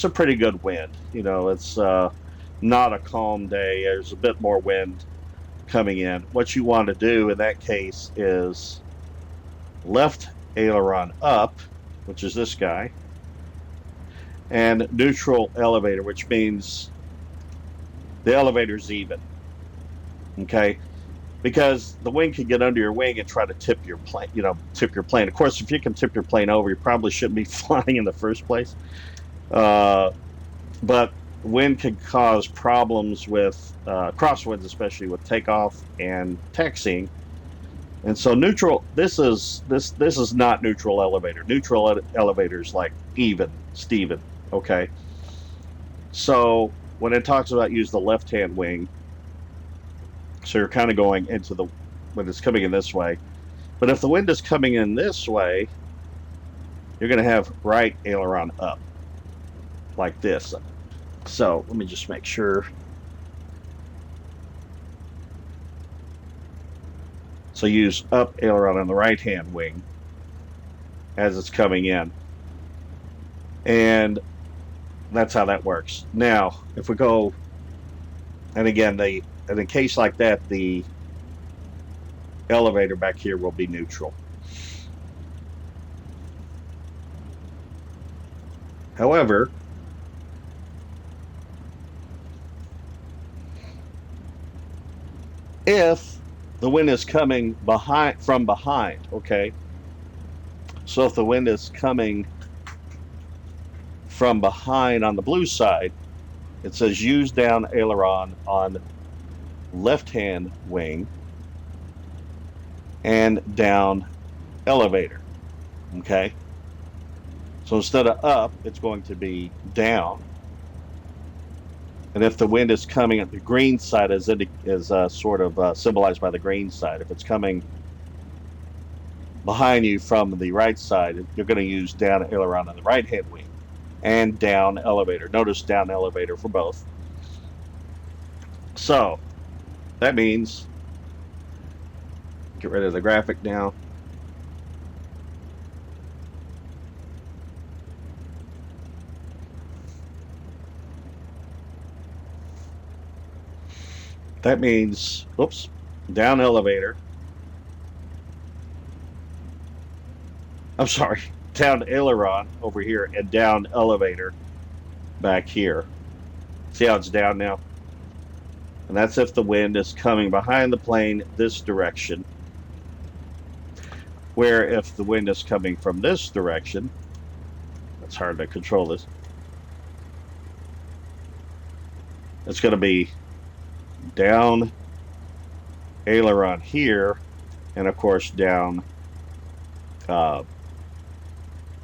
a pretty good wind. It's not a calm day. There's a bit more wind coming in. What you want to do in that case is left aileron up, which is this guy, and neutral elevator, which means the elevator's even. Okay, because the wind can get under your wing and try to tip your plane. Tip your plane. Of course, if you can tip your plane over, you probably shouldn't be flying in the first place. But wind can cause problems with crosswinds, especially with takeoff and taxiing. And so neutral. This is not neutral elevator. Neutral elevators like even, Steven. Okay. So when it talks about use the left-hand wing, so you're kind of going into when it's coming in this way. But if the wind is coming in this way, you're going to have right aileron up, like this. So let me just make sure. So use up aileron on the right-hand wing as it's coming in. And that's how that works. Now, if we go, and again, in a case like that, the elevator back here will be neutral. However, if the wind is coming from behind, okay? So if the wind is coming from behind on the blue side, it says use down aileron on left-hand wing and down elevator. Okay, so instead of up, it's going to be down. And if the wind is coming at the green side, is sort of symbolized by the green side, if it's coming behind you from the right side, you're going to use down aileron on the right-hand wing and down elevator. Notice down elevator for both. So that means, get rid of the graphic now. That means, oops, down elevator. I'm sorry, down aileron over here and down elevator back here. See how it's down now? And that's if the wind is coming behind the plane this direction. Where if the wind is coming from this direction, it's hard to control this. It's going to be down aileron here, and of course down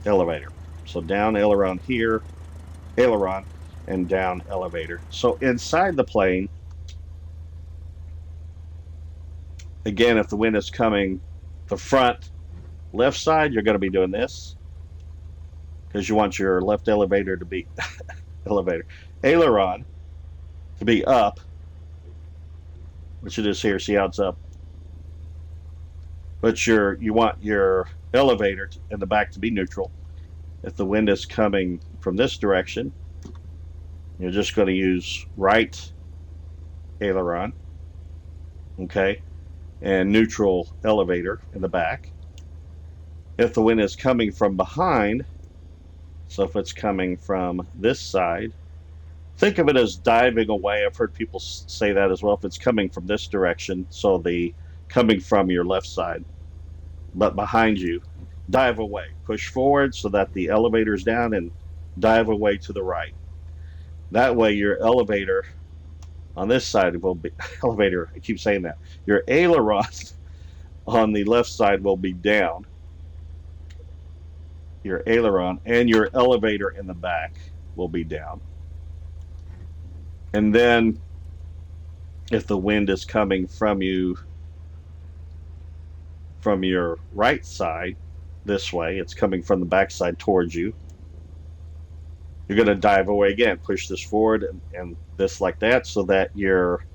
elevator. So down aileron here, aileron, and down elevator. So inside the plane, again, if the wind is coming the front left side, you're going to be doing this because you want your left elevator to be aileron to be up, which it is here. See how it's up? But you want your elevator in the back to be neutral. If the wind is coming from this direction, you're just going to use right aileron, okay, and neutral elevator in the back. If the wind is coming from behind, so if it's coming from this side, think of it as diving away. I've heard people say that as well. If it's coming from this direction, so coming from your left side, but behind you, dive away. Push forward so that the elevator's down and dive away to the right. That way your elevator on this side will be, elevator, I keep saying that. Your aileron on the left side will be down. Your aileron and your elevator in the back will be down. And then if the wind is coming from you from your right side, this way. It's coming from the backside towards you. You're going to dive away again, push this forward and this like that, so that your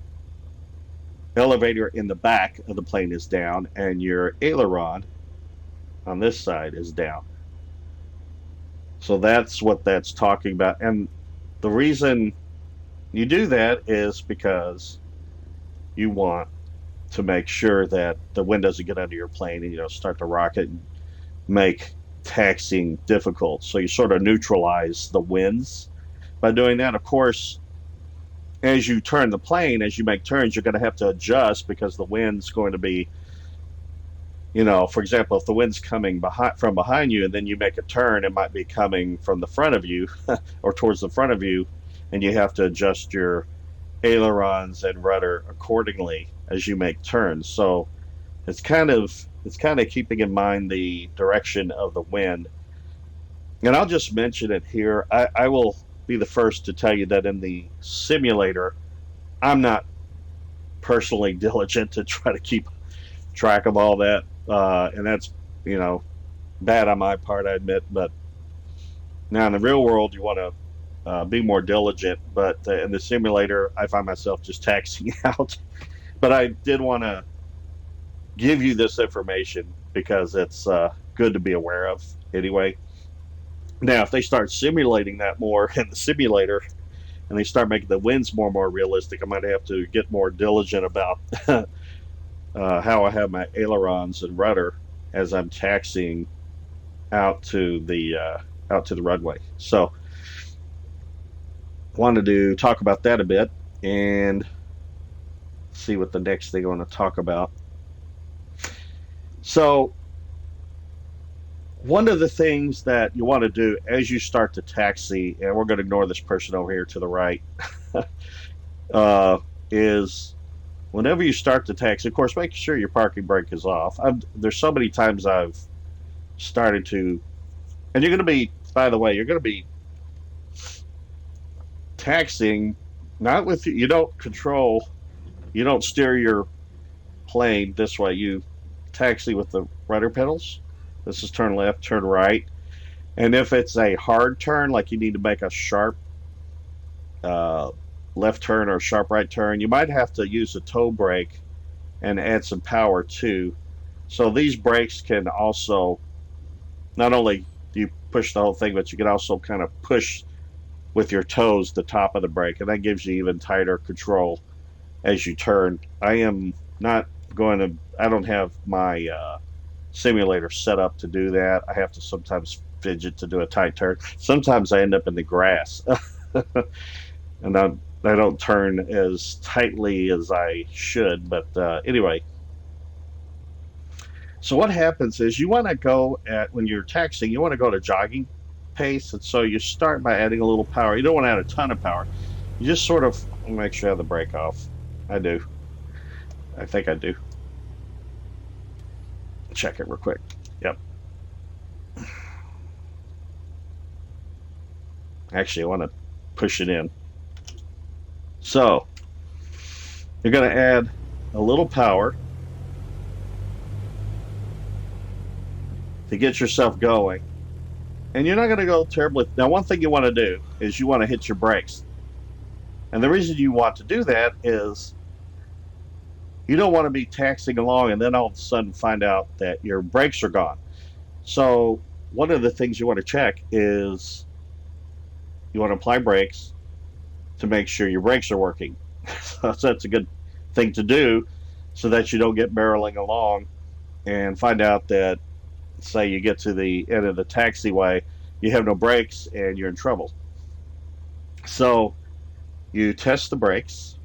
elevator in the back of the plane is down and your aileron on this side is down. So that's what that's talking about. And the reason you do that is because you want to make sure that the wind doesn't get under your plane and start to rocket and make taxiing difficult. So you sort of neutralize the winds by doing that. Of course, as you turn the plane, as you make turns, you're going to have to adjust because the wind's going to be, for example, if the wind's coming from behind you and then you make a turn, it might be coming from the front of you or towards the front of you, and you have to adjust your ailerons and rudder accordingly as you make turns. So it's kind of keeping in mind the direction of the wind. And I'll just mention it here. I will be the first to tell you that in the simulator, I'm not personally diligent to try to keep track of all that. And that's, bad on my part, I admit. But now in the real world, you want to be more diligent. But in the simulator, I find myself just taxiing out. But I did want to give you this information because it's good to be aware of anyway. Now, if they start simulating that more in the simulator and they start making the winds more and more realistic, I might have to get more diligent about how I have my ailerons and rudder as I'm taxiing out to the runway. So, wanted to talk about that a bit and see what the next thing I want to talk about. So, one of the things that you want to do as you start to taxi, and we're going to ignore this person over here to the right, is whenever you start to taxi, of course, make sure your parking brake is off. There's so many times I've started to, and you're going to be, by the way, you're going to be taxiing, not with, you don't control, you don't steer your plane this way. You taxi with the rudder pedals. This is turn left, turn right. And if it's a hard turn, like you need to make a sharp left turn or a sharp right turn, you might have to use a toe brake and add some power too. So these brakes can also, not only do you push the whole thing, but you can also kind of push with your toes the top of the brake, and that gives you even tighter control as you turn. I am not going to, I don't have my simulator set up to do that. I have to sometimes fidget to do a tight turn. Sometimes I end up in the grass and I don't turn as tightly as I should. But anyway, so what happens is you want to go when you're taxiing, you want to go to jogging pace. And so you start by adding a little power. You don't want to add a ton of power. You just sort of make sure I have the brake off. I do. I think I do. Check it real quick. Yep. Actually, I want to push it in. So, you're going to add a little power to get yourself going. And you're not going to go terribly. Now, one thing you want to do is you want to hit your brakes. And the reason you want to do that is you don't want to be taxiing along and then all of a sudden find out that your brakes are gone. So one of the things you want to check is you want to apply brakes to make sure your brakes are working. So that's a good thing to do so that you don't get barreling along and find out that, say you get to the end of the taxiway, you have no brakes and you're in trouble. So you test the brakes.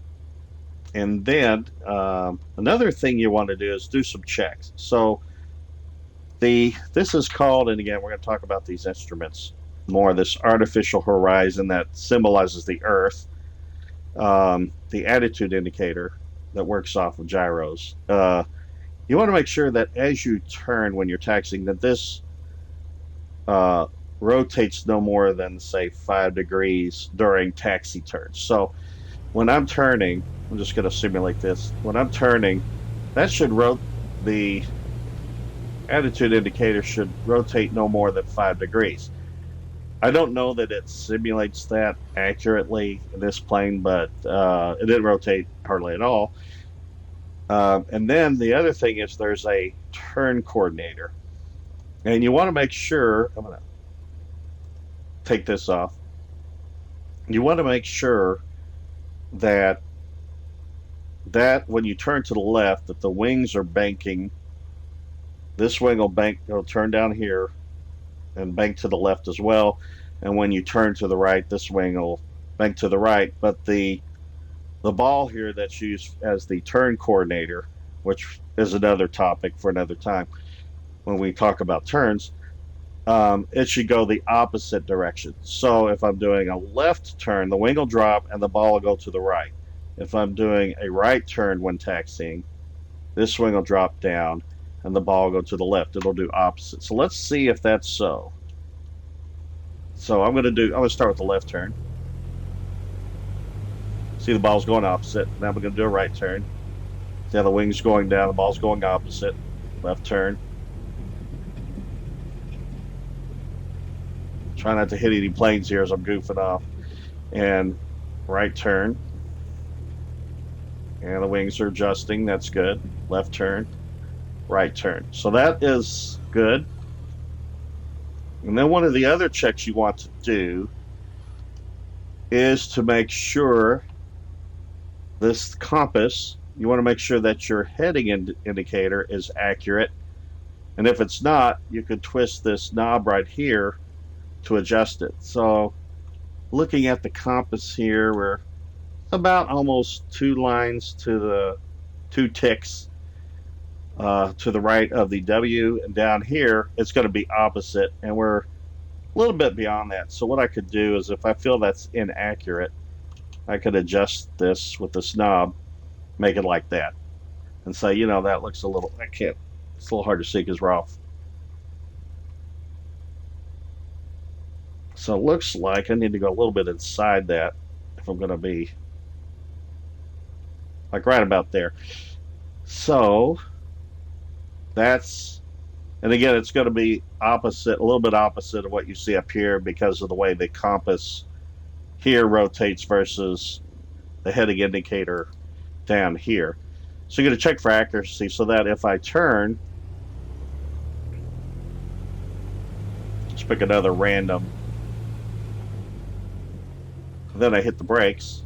And then another thing you want to do is do some checks. So this is called, and again, we're going to talk about these instruments more, this artificial horizon that symbolizes the Earth, the attitude indicator that works off of gyros. You want to make sure that as you turn when you're taxiing, that this rotates no more than, say, 5 degrees during taxi turns. So when I'm turning, I'm just going to simulate this. When I'm turning, that should rotate, the attitude indicator should rotate no more than 5 degrees. I don't know that it simulates that accurately in this plane, but it didn't rotate hardly at all. And then the other thing is there's a turn coordinator. And you want to make sure, I'm going to take this off. You want to make sure that when you turn to the left, that the wings are banking. This wing will turn down here and bank to the left as well. And when you turn to the right, this wing will bank to the right. But the ball here that's used as the turn coordinator, which is another topic for another time when we talk about turns, it should go the opposite direction. So if I'm doing a left turn, the wing will drop and the ball will go to the right. If I'm doing a right turn when taxiing, this wing will drop down and the ball will go to the left. It'll do opposite. So let's see if that's so. So I'm going to start with the left turn. See, the ball's going opposite. Now we're going to do a right turn. See how the wing's going down, the ball's going opposite. Left turn. Try not to hit any planes here as I'm goofing off. And right turn. And the wings are adjusting. That's good. Left turn. Right turn. So that is good. And then one of the other checks you want to do is to make sure this compass, you want to make sure that your heading indicator is accurate. And if it's not, you can twist this knob right here to adjust it. So looking at the compass here, we're about almost 2 lines to the 2 ticks to the right of the W, and down here it's going to be opposite, and we're a little bit beyond that. So what I could do is, if I feel that's inaccurate, I could adjust this with this knob, make it like that, and say, you know, that looks a little, it's a little hard to see because we're off. So it looks like I need to go a little bit inside that if I'm going to be like right about there. So that's, and again, it's going to be opposite, a little bit opposite of what you see up here because of the way the compass here rotates versus the heading indicator down here. So you're going to check for accuracy so that if I turn, let's pick another random, then I hit the brakes.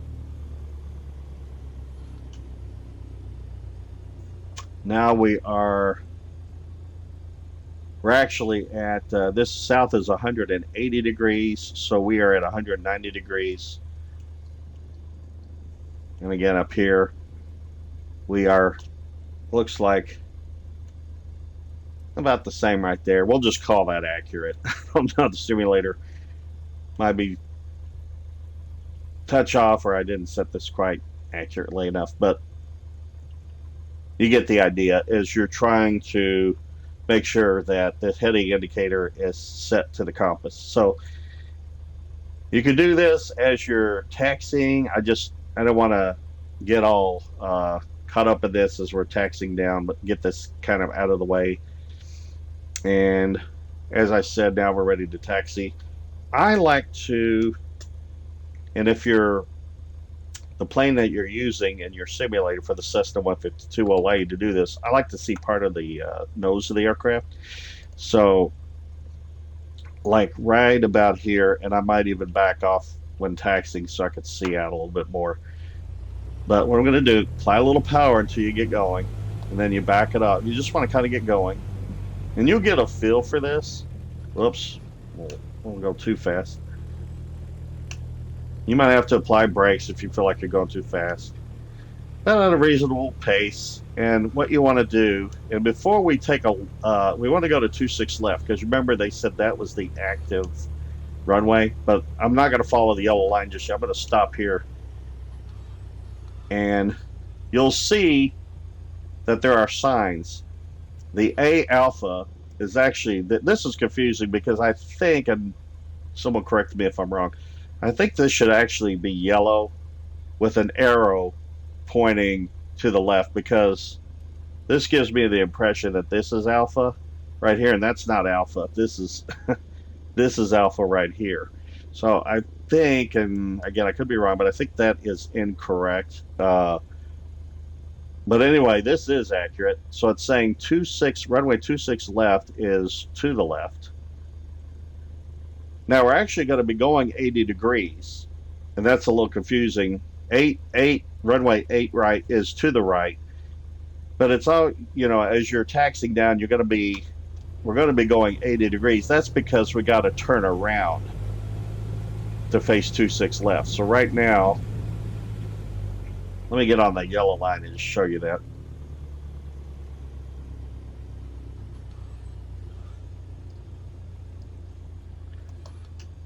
Now we're actually at, this south is 180 degrees, so we are at 190 degrees. And again, up here, we are, looks like about the same right there. We'll just call that accurate. I don't know, the simulator might be touch off, or I didn't set this quite accurately enough, but you get the idea. Is you're trying to make sure that the heading indicator is set to the compass. So you can do this as you're taxiing. I don't want to get all caught up in this as we're taxiing down, but get this kind of out of the way. And as I said, now we're ready to taxi. I like to, and if you're the plane that you're using in your simulator for the Cessna 152 will allow you to do this, I like to see part of the nose of the aircraft. So like right about here, and I might even back off when taxiing so I could see out a little bit more. But what I'm going to do, apply a little power until you get going, and then you back it up. You just want to kind of get going, and you'll get a feel for this. Whoops, won't go too fast. You might have to apply brakes if you feel like you're going too fast. But at a reasonable pace. And what you want to do, and before we take we want to go to 26 left, because remember they said that was the active runway. But I'm not going to follow the yellow line just yet. I'm going to stop here. And you'll see that there are signs. The A alpha is actually, this is confusing because I think, and someone correct me if I'm wrong, I think this should actually be yellow with an arrow pointing to the left, because this gives me the impression that this is alpha right here, and that's not alpha. This is this is alpha right here. So I think, and again, I could be wrong, but I think that is incorrect. But anyway, this is accurate. So it's saying 26, runway 26 left is to the left. Now we're actually going to be going 80 degrees, and that's a little confusing. Runway 8 right is to the right, but it's all, as you're taxiing down, we're going to be going 80 degrees. That's because we got to turn around to face 26 left. So right now, let me get on the yellow line and just show you that.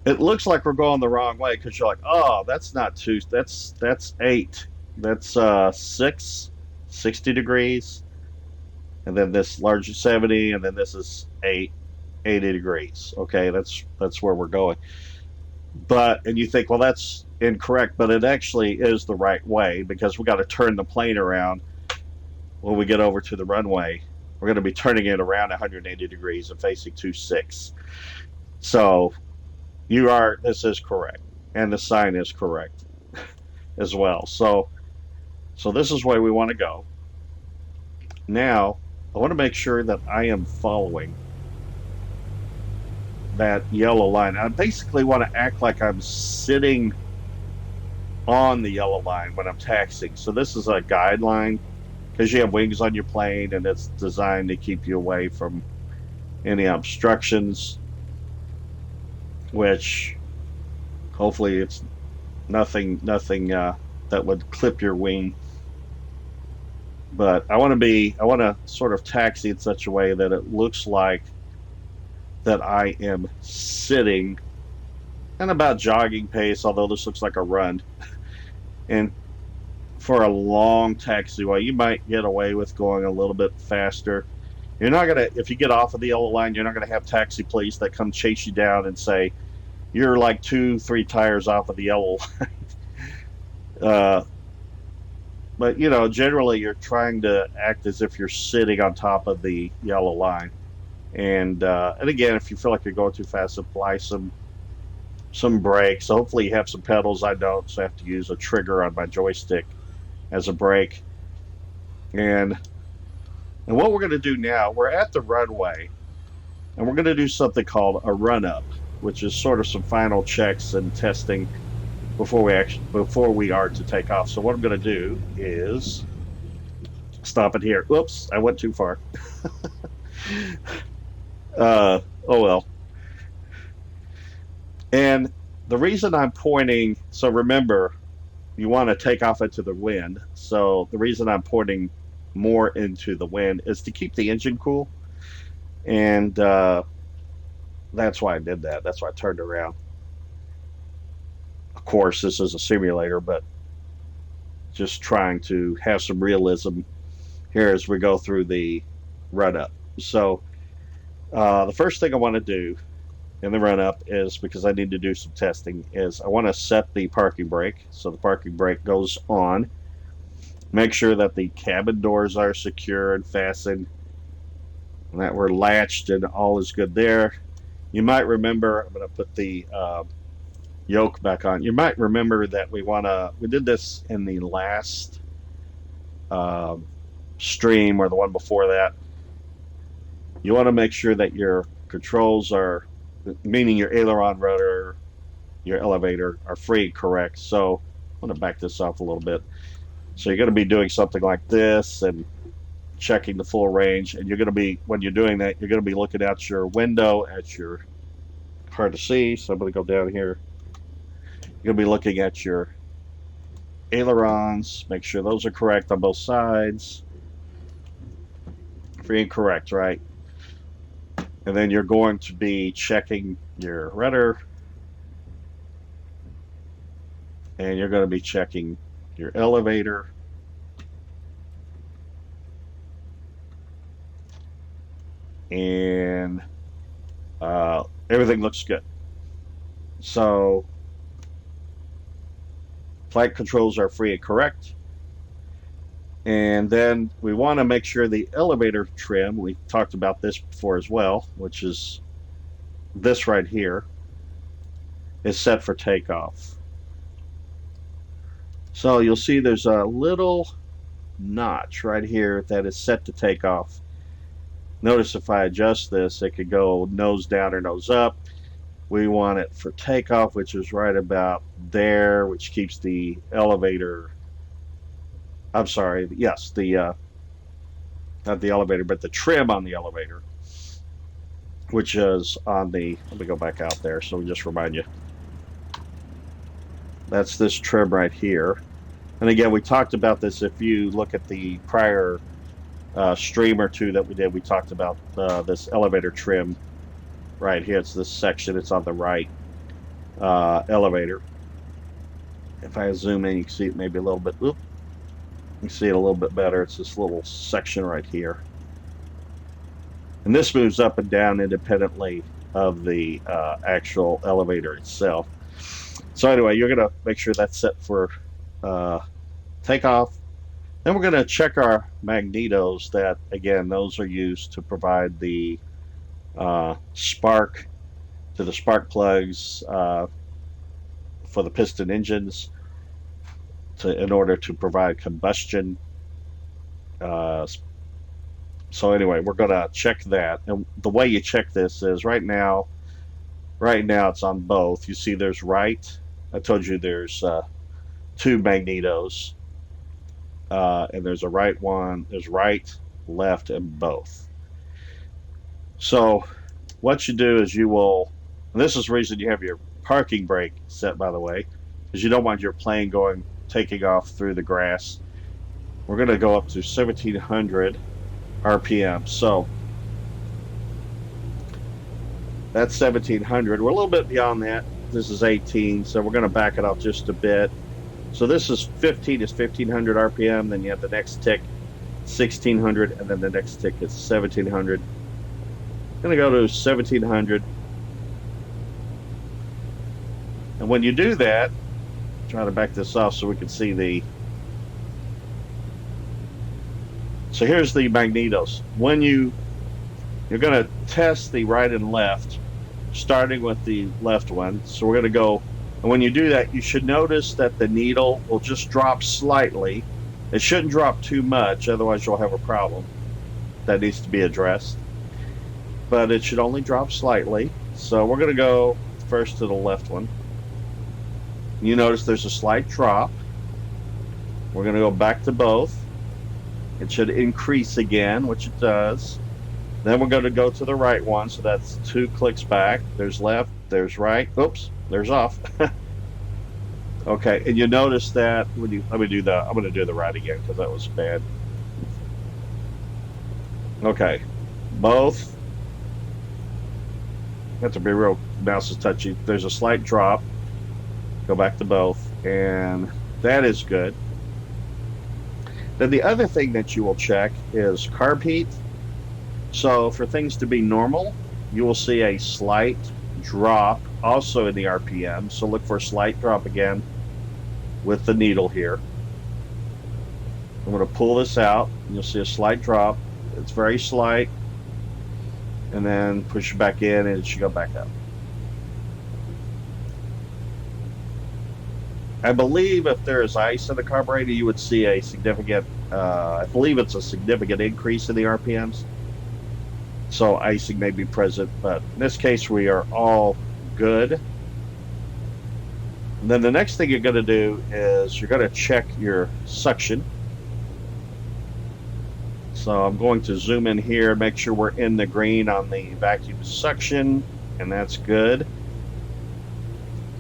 It looks like we're going the wrong way because you're like, oh, that's not two, that's 8. That's 6, 60 degrees. And then this large 70, and then this is 8, 80 degrees. Okay, that's where we're going. And you think, well, that's incorrect, but it actually is the right way because we got to turn the plane around when we get over to the runway. We're going to be turning it around 180 degrees and facing 26. So this is correct, and the sign is correct as well. So this is where we want to go. Now, I want to make sure that I am following that yellow line. I basically want to act like I'm sitting on the yellow line when I'm taxiing. So this is a guideline because you have wings on your plane, and it's designed to keep you away from any obstructions, which hopefully it's nothing that would clip your wing. But I want to sort of taxi in such a way that it looks like that I am sitting and about jogging pace, although this looks like a run. And for a long taxiway, you might get away with going a little bit faster. You're not gonna, if you get off of the yellow line, you're not gonna have taxi police that come chase you down and say you're like 2-3 tires off of the yellow line. But generally you're trying to act as if you're sitting on top of the yellow line. And again, if you feel like you're going too fast, apply some brakes. So hopefully you have some pedals. I don't, so I have to use a trigger on my joystick as a brake. And what we're going to do now, we're at the runway, and we're going to do something called a run-up, which is sort of some final checks and testing before we are to take off. So what I'm going to do is stop it here. Whoops, I went too far. Oh well. And the reason I'm pointing, so remember, you want to take off into the wind. So the reason I'm pointing more into the wind is to keep the engine cool. And that's why I did that. That's why I turned around. Of course, this is a simulator, but just trying to have some realism here as we go through the run-up. So the first thing I want to do in the run-up is, because I need to do some testing, is I want to set the parking brake. So the parking brake goes on. Make sure that the cabin doors are secure and fastened, and that we're latched and all is good there. You might remember, I'm going to put the yoke back on. You might remember that we did this in the last stream or the one before that. You want to make sure that your controls are, meaning your aileron rudder, your elevator, are free and correct. So I'm going to back this off a little bit. So you're going to be doing something like this and checking the full range. And you're going to be, when you're doing that, you're going to be looking out your window, hard to see, so I'm going to go down here. You're going to be looking at your ailerons, make sure those are correct on both sides. Free and correct, right? And then you're going to be checking your rudder, and you're going to be checking your elevator, and everything looks good. So flight controls are free and correct. And then we want to make sure the elevator trim, we talked about this before as well, which is this right here, is set for takeoff. So you'll see there's a little notch right here that is set to takeoff. Notice if I adjust this, it could go nose down or nose up. We want it for takeoff, which is right about there, which keeps the elevator. I'm sorry, yes, not the elevator, but the trim on the elevator, which is on the, let me go back out there so we just remind you. That's this trim right here. And again, we talked about this. If you look at the prior stream or two that we did, we talked about this elevator trim right here. It's this section. It's on the right elevator. If I zoom in, you can see it maybe a little bit. Oop, you can see it a little bit better. It's this little section right here. And this moves up and down independently of the actual elevator itself. So anyway, you're going to make sure that's set for takeoff. Then we're going to check our magnetos. That, again, those are used to provide the spark to the spark plugs for the piston engines in order to provide combustion. So anyway, we're going to check that. And the way you check this is right now it's on both. You see there's right. I told you there's two magnetos. And there's a right one. There's right, left, and both. So what you do is you will, and this is the reason you have your parking brake set, by the way, because you don't want your plane taking off through the grass. We're going to go up to 1700 RPM. So that's 1700. We're a little bit beyond that. This is 18, so we're going to back it off just a bit. So this is 1500 RPM. Then you have the next tick, 1600, and then the next tick is 1700. I'm going to go to 1700. And when you do that, try to back this off so we can see the. So here's the magnetos. When you're going to test the right and left, starting with the left one. So we're going to go. And when you do that, you should notice that the needle will just drop slightly. It shouldn't drop too much, otherwise you'll have a problem that needs to be addressed. But it should only drop slightly. So we're going to go first to the left one. You notice there's a slight drop. We're going to go back to both. It should increase again, which it does. Then we're going to go to the right one, so that's 2 clicks back. There's left, there's right. Oops. There's off. Okay, and you notice that when you I'm going to do the right again because that was bad. Okay, both. Have to be real. Mouse is touchy. There's a slight drop. Go back to both, and that is good. Then the other thing that you will check is carb heat. So for things to be normal, you will see a slight drop also in the RPM. So look for a slight drop again with the needle here. I'm going to pull this out and you'll see a slight drop. It's very slight. And then push it back in and it should go back up. I believe if there is ice in the carburetor, you would see a significant, I believe it's a significant increase in the RPMs. So icing may be present, but in this case we are all good. And then the next thing you're going to do is you're going to check your suction. So I'm going to zoom in here, make sure we're in the green on the vacuum suction, and that's good.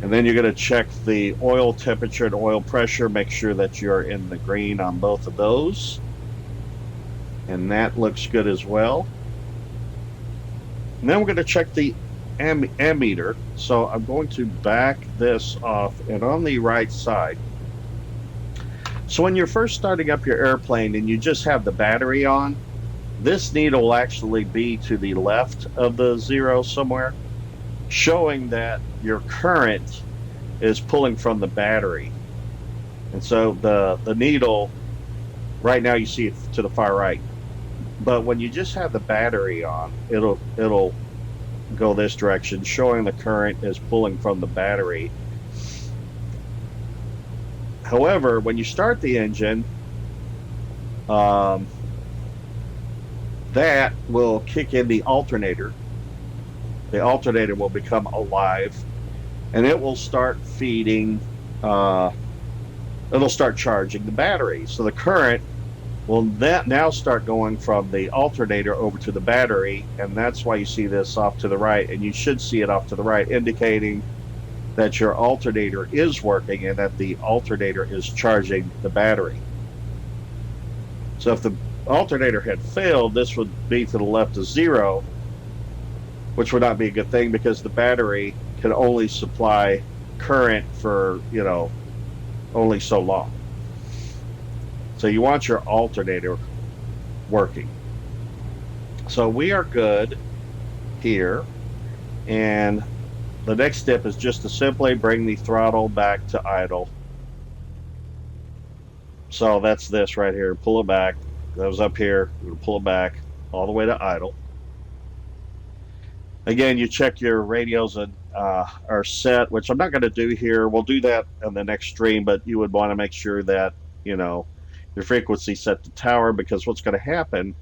And then you're going to check the oil temperature and oil pressure, make sure that you're in the green on both of those. And that looks good as well. And then we're going to check the ammeter. So I'm going to back this off, and on the right side. So when you're first starting up your airplane and you just have the battery on, this needle will actually be to the left of the 0 somewhere, showing that your current is pulling from the battery. And so the needle Right now you see it to the far right. But when you just have the battery on, it'll go this direction, showing the current is pulling from the battery. However, when you start the engine, that will kick in the alternator. The alternator will become alive, and it will start feeding. It'll start charging the battery. So the current will now start going from the alternator over to the battery, and that's why you see this off to the right, and you should see it off to the right, indicating that your alternator is working and that the alternator is charging the battery. So if the alternator had failed, this would be to the left of 0, which would not be a good thing because the battery can only supply current for, only so long. So you want your alternator working. So we are good here, and the next step is just to simply bring the throttle back to idle. So that's this right here. Pull it back. That was up here. We're going to pull it back all the way to idle. Again, you check your radios and are set, which I'm not going to do here. We'll do that in the next stream, but you would want to make sure that, your frequency set to tower, because what's going to happen,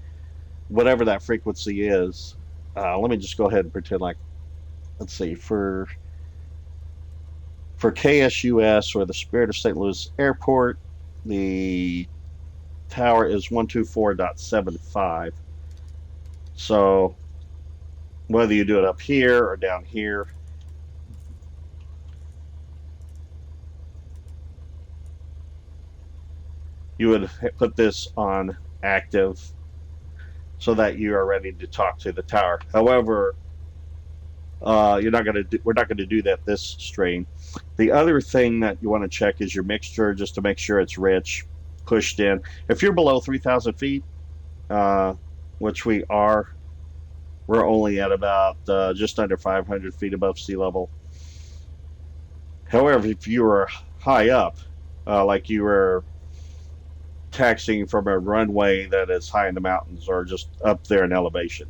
whatever that frequency is, let me just go ahead and pretend like, let's see, for KSUS, or the Spirit of St. Louis Airport, the tower is 124.75. So whether you do it up here or down here, you would put this on active so that you are ready to talk to the tower. However, we're not going to do that this stream. The other thing that you want to check is your mixture, just to make sure it's rich, pushed in. If you're below 3,000 feet, which we are, we're only at about just under 500 feet above sea level. However, if you were high up, like you were taxiing from a runway that is high in the mountains or just up there in elevation,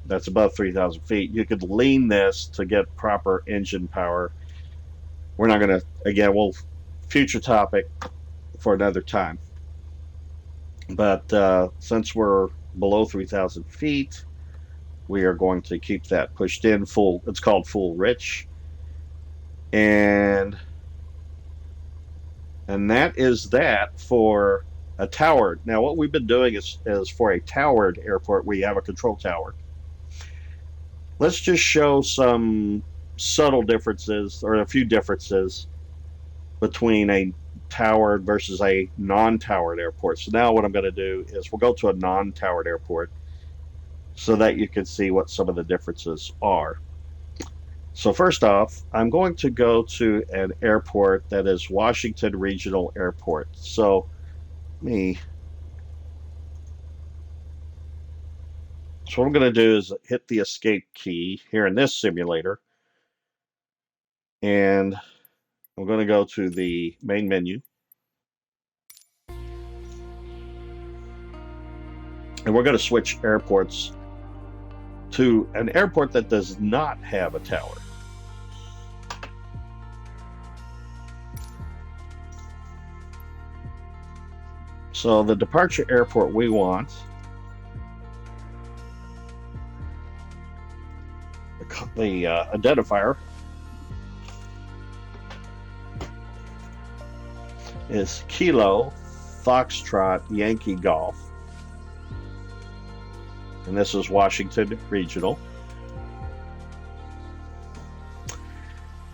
that's above 3,000 feet, you could lean this to get proper engine power. We're not going to, again, future topic for another time. But since we're below 3,000 feet, we are going to keep that pushed in full. It's called full rich. And that is that for a towered. Now, what we've been doing is for a towered airport, we have a control tower. Let's just show some subtle differences, or a few differences, between a towered versus a non-towered airport. So now what I'm going to do is we'll go to a non-towered airport so that you can see what some of the differences are. So first off, I'm going to go to an airport that is Washington Regional Airport. So what I'm going to do is hit the escape key here in this simulator, and I'm going to go to the main menu, and we're going to switch airports to an airport that does not have a tower. So the departure airport we want, the identifier is Kilo Foxtrot Yankee Golf, and this is Washington Regional.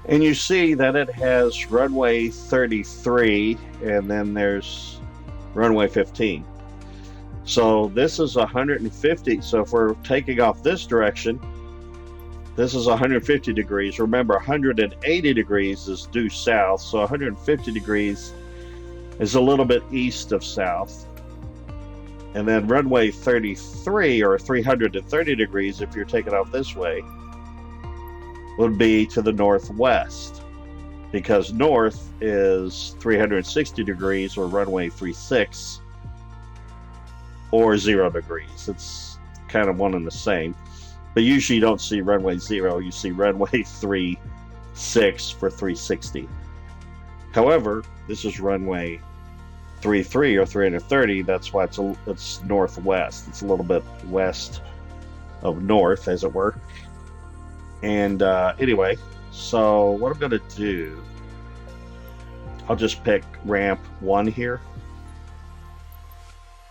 And you see that it has runway 33, and then there's runway 15. So this is 150. So if we're taking off this direction, this is 150 degrees. Remember, 180 degrees is due south, so 150 degrees is a little bit east of south. And then runway 33, or 330 degrees, if you're taking off this way, would be to the northwest. because north is 360 degrees or runway 36 or 0 degrees. It's kind of one and the same. But usually you don't see runway 0, you see runway 36 for 360. However, this is runway 33 or 330. That's why it's northwest. It's a little bit west of north, as it were. And anyway, so what I'm going to do, I'll just pick ramp 1 here.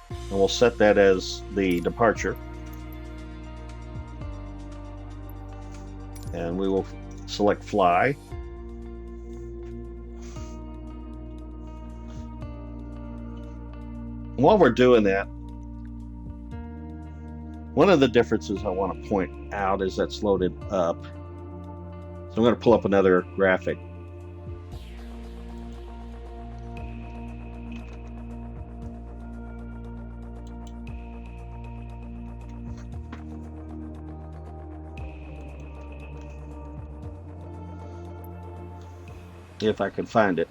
And we'll set that as the departure. And we will select fly. While we're doing that, one of the differences I want to point out is that's loaded up. So I'm going to pull up another graphic. If I can find it.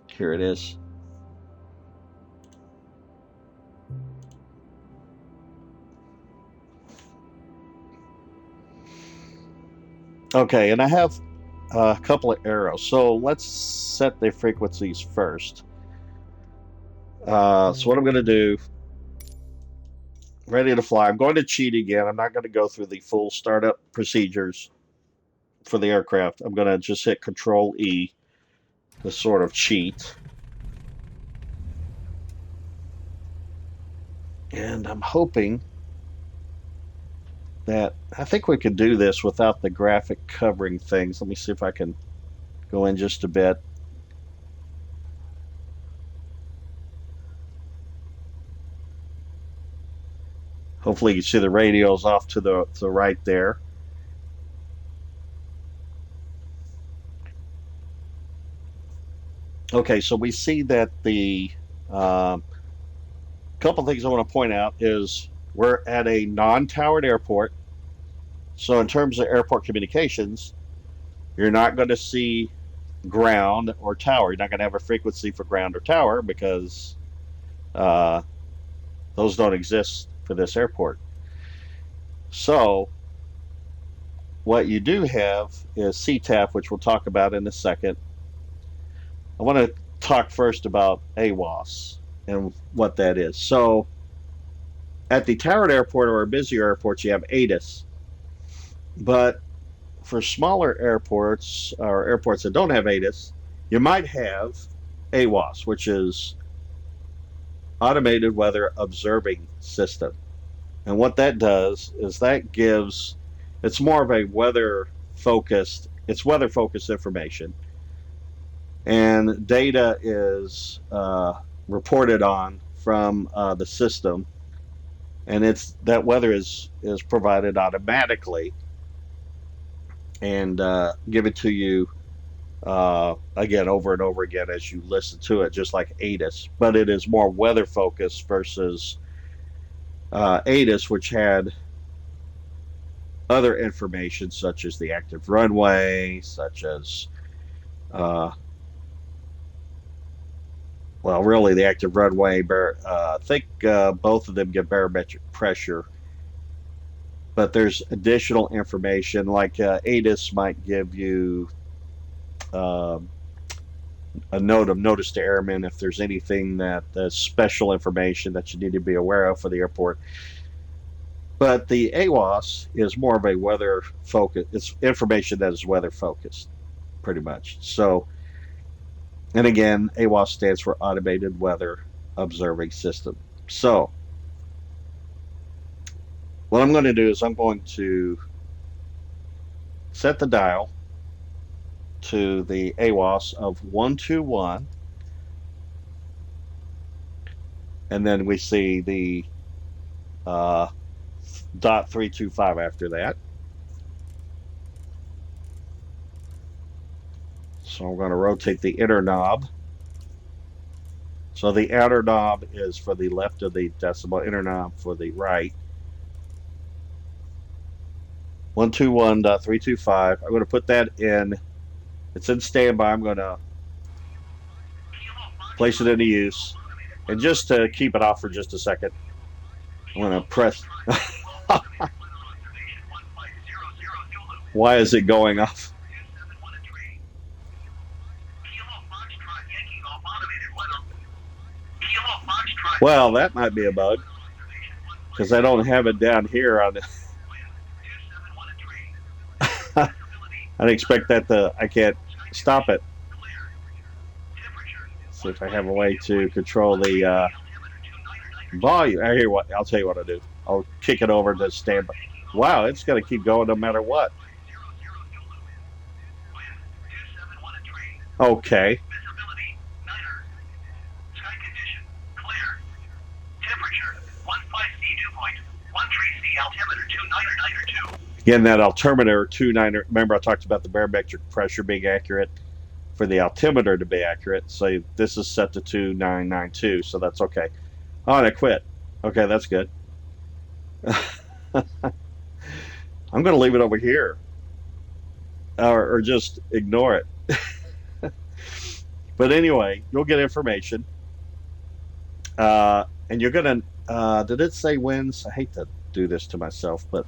Here it is. Okay, and I have a couple of arrows. So let's set the frequencies first. So what I'm going to do, ready to fly. I'm going to cheat again. I'm not going to go through the full startup procedures for the aircraft. I'm going to just hit Control E to sort of cheat. And I'm hoping that, I think we could do this without the graphic covering things. Let me see if I can go in just a bit. Hopefully you see the radios off to the right there. Okay, so we see that the couple things I want to point out is we're at a non-towered airport. So in terms of airport communications, you're not going to see ground or tower. You're not going to have a frequency for ground or tower because those don't exist for this airport. So what you do have is CTAF, which we'll talk about in a second. I want to talk first about AWOS and what that is. So at the towered airport or a busier airports, you have Atis. But for smaller airports or airports that don't have Atis, you might have AWOS, which is Automated Weather Observing System. And what that does is that gives, it's more of a weather focused information. And data is reported on from the system, and that weather is provided automatically and given to you again over and over again as you listen to it, just like Atis. But it is more weather focused versus Atis, which had other information such as the active runway, such as well, really the active runway, I think both of them give barometric pressure, but there's additional information like Atis might give you a note of notice to airmen if there's anything that special information that you need to be aware of for the airport. But the AWOS is more of a weather focus. It's information that is weather focused, pretty much. So, and again, AWOS stands for Automated Weather Observing System. So, what I'm going to do is I'm going to set the dial to the AWOS of 121, and then we see the .325 after that. So I'm going to rotate the inner knob. So the outer knob is for the left of the decimal, inner knob for the right. 121.325. I'm going to put that in. It's in standby. I'm going to place it into use. And just to keep it off for just a second, I'm going to press. Why is it going off? Well, that might be a bug because I don't have it down here on. I didn't expect that I can't stop it. See if I have a way to control the volume. I hear what. I'll tell you what I'll do. I'll kick it over to standby. Wow, it's going to keep going no matter what. Okay. Again, that altimeter 29. Remember, I talked about the barometric pressure being accurate for the altimeter to be accurate. So this is set to 2992, so that's okay. Oh, and I quit. Okay, that's good. I'm going to leave it over here, or just ignore it. But anyway, you'll get information, and you're going to. Did it say winds? I hate to do this to myself, but.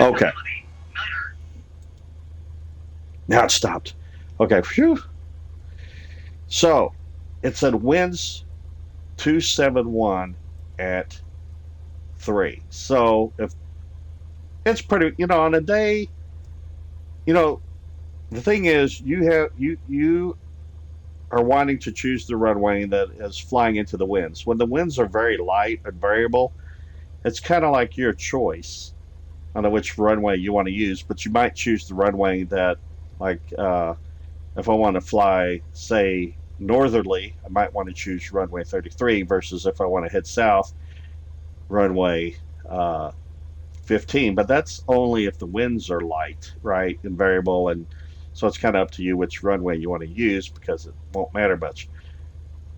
Okay. Now it stopped. Okay. Phew. So it said winds 271 at 3. So if it's pretty, on a day, the thing is you are wanting to choose the runway that is flying into the winds. When the winds are very light and variable, it's kind of like your choice on which runway you want to use, but you might choose the runway that, like, if I want to fly, say, northerly, I might want to choose runway 33 versus if I want to head south, runway 15. But that's only if the winds are light, right, and variable, and so it's kind of up to you which runway you want to use because it won't matter much.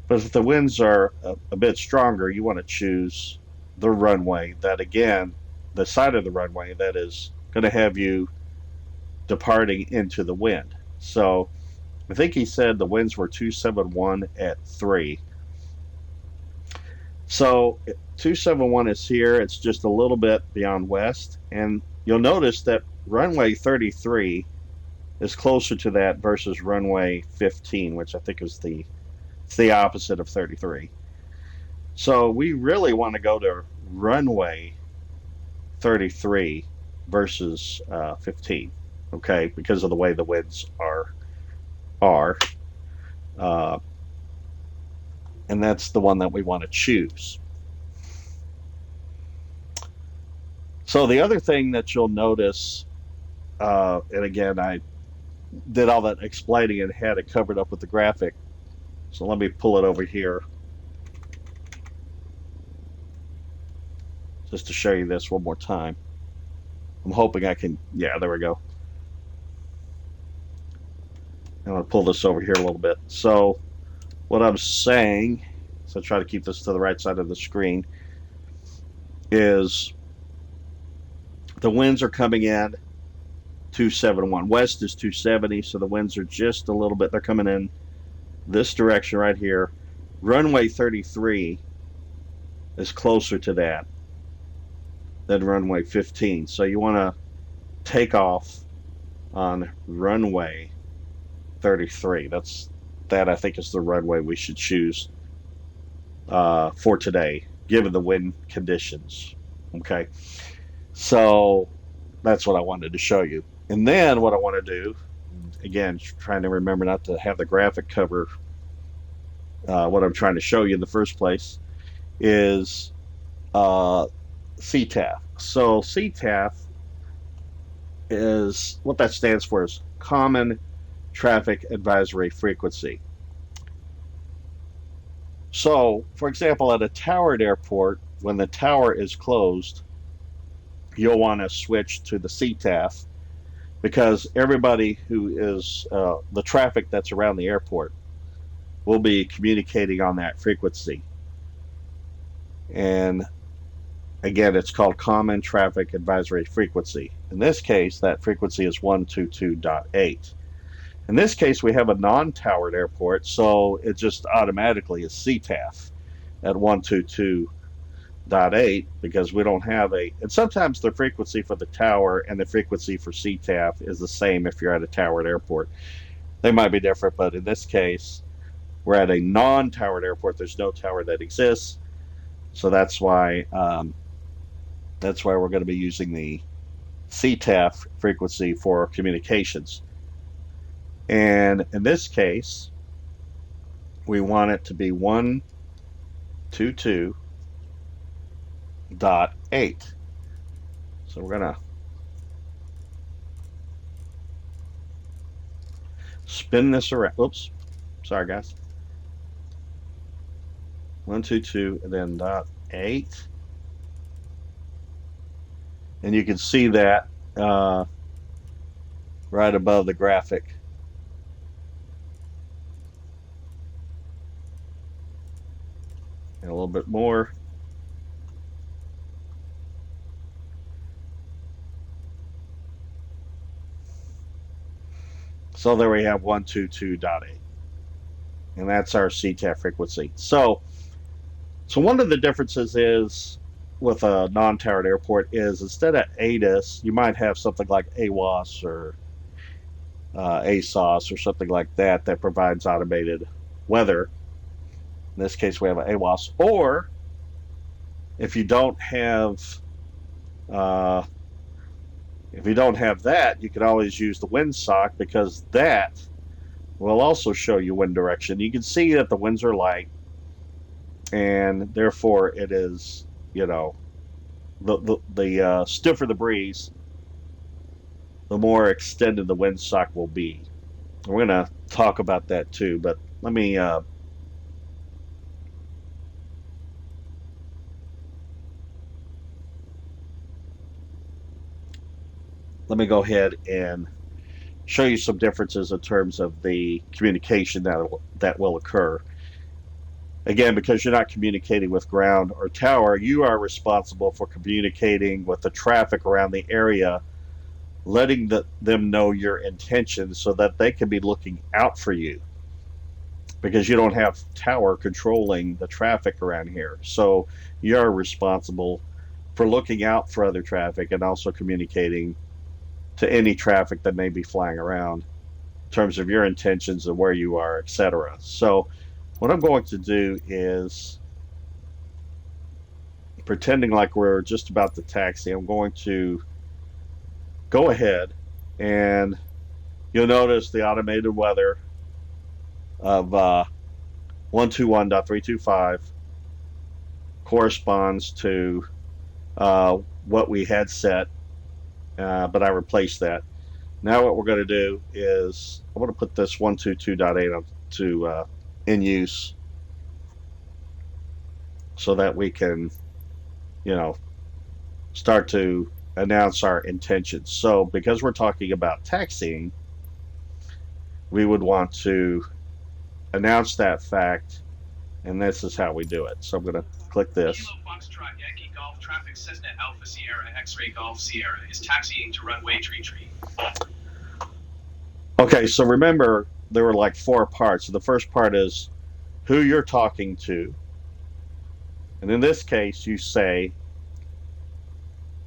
But if the winds are a bit stronger, you want to choose the runway that, again, the side of the runway that is going to have you departing into the wind. So I think he said the winds were 271 at 3. So 271 is here. It's just a little bit beyond west. And you'll notice that runway 33 is closer to that versus runway 15, which I think is the opposite of 33. So we really want to go to runway 33 versus 15, okay, because of the way the winds are, and that's the one that we want to choose. So the other thing that you'll notice, and again, I did all that explaining and had it covered up with the graphic, so let me pull it over here just to show you this one more time. I'm hoping I can, yeah, there we go. I'm going to pull this over here a little bit. So what I'm saying, so try to keep this to the right side of the screen, is the winds are coming in 271. West is 270, so the winds are just a little bit, they're coming in this direction right here. Runway 33 is closer to that than runway 15. So you want to take off on runway 33. That I think is the runway we should choose for today, given the wind conditions. Okay, so that's what I wanted to show you. And then what I want to do, again, trying to remember not to have the graphic cover what I'm trying to show you in the first place, is CTAF. So CTAF is, what that stands for is Common Traffic Advisory Frequency. So, for example, at a towered airport, when the tower is closed, you'll want to switch to the CTAF because everybody who is the traffic that's around the airport we'll be communicating on that frequency. And again, it's called Common Traffic Advisory Frequency. In this case, that frequency is 122.8. In this case, we have a non-towered airport, so it just automatically is CTAF at 122.8 because we don't have a, and sometimes the frequency for the tower and the frequency for CTAF is the same if you're at a towered airport. They might be different, but in this case, we're at a non-towered airport. There's no tower that exists, so that's why we're going to be using the CTAF frequency for communications. And in this case, we want it to be 122.8. So we're going to spin this around. Oops, sorry guys. 122 and then .8. And you can see that right above the graphic. And a little bit more. So there we have 122.8. And that's our CTAF frequency. So one of the differences is with a non-towered airport is instead of Atis, you might have something like AWOS or ASOS or something like that that provides automated weather. In this case, we have an AWOS. Or if you don't have that, you can always use the windsock because that will also show you wind direction. You can see that the winds are light, and therefore it is, the stiffer the breeze, the more extended the windsock will be. We're going to talk about that too, but let me go ahead and show you some differences in terms of the communication that will occur. Again, because you're not communicating with ground or tower, you are responsible for communicating with the traffic around the area, letting them know your intentions so that they can be looking out for you, because you don't have tower controlling the traffic around here. So you're responsible for looking out for other traffic and also communicating to any traffic that may be flying around in terms of your intentions and where you are, etc. So what I'm going to do is, pretending like we're just about to taxi, I'm going to go ahead and you'll notice the automated weather of 121.325 corresponds to what we had set, but I replaced that. Now what we're going to do is I'm going to put this 122.8 to in use so that we can, start to announce our intentions. So because we're talking about taxiing, we would want to announce that fact, and this is how we do it. So I'm going to click this. Kilo Foxtrot Yankee Golf Traffic Cessna Alpha Sierra X-Ray Golf Sierra is taxiing to runway tree. Okay, so remember there were like 4 parts. So the first part is who you're talking to. And in this case, you say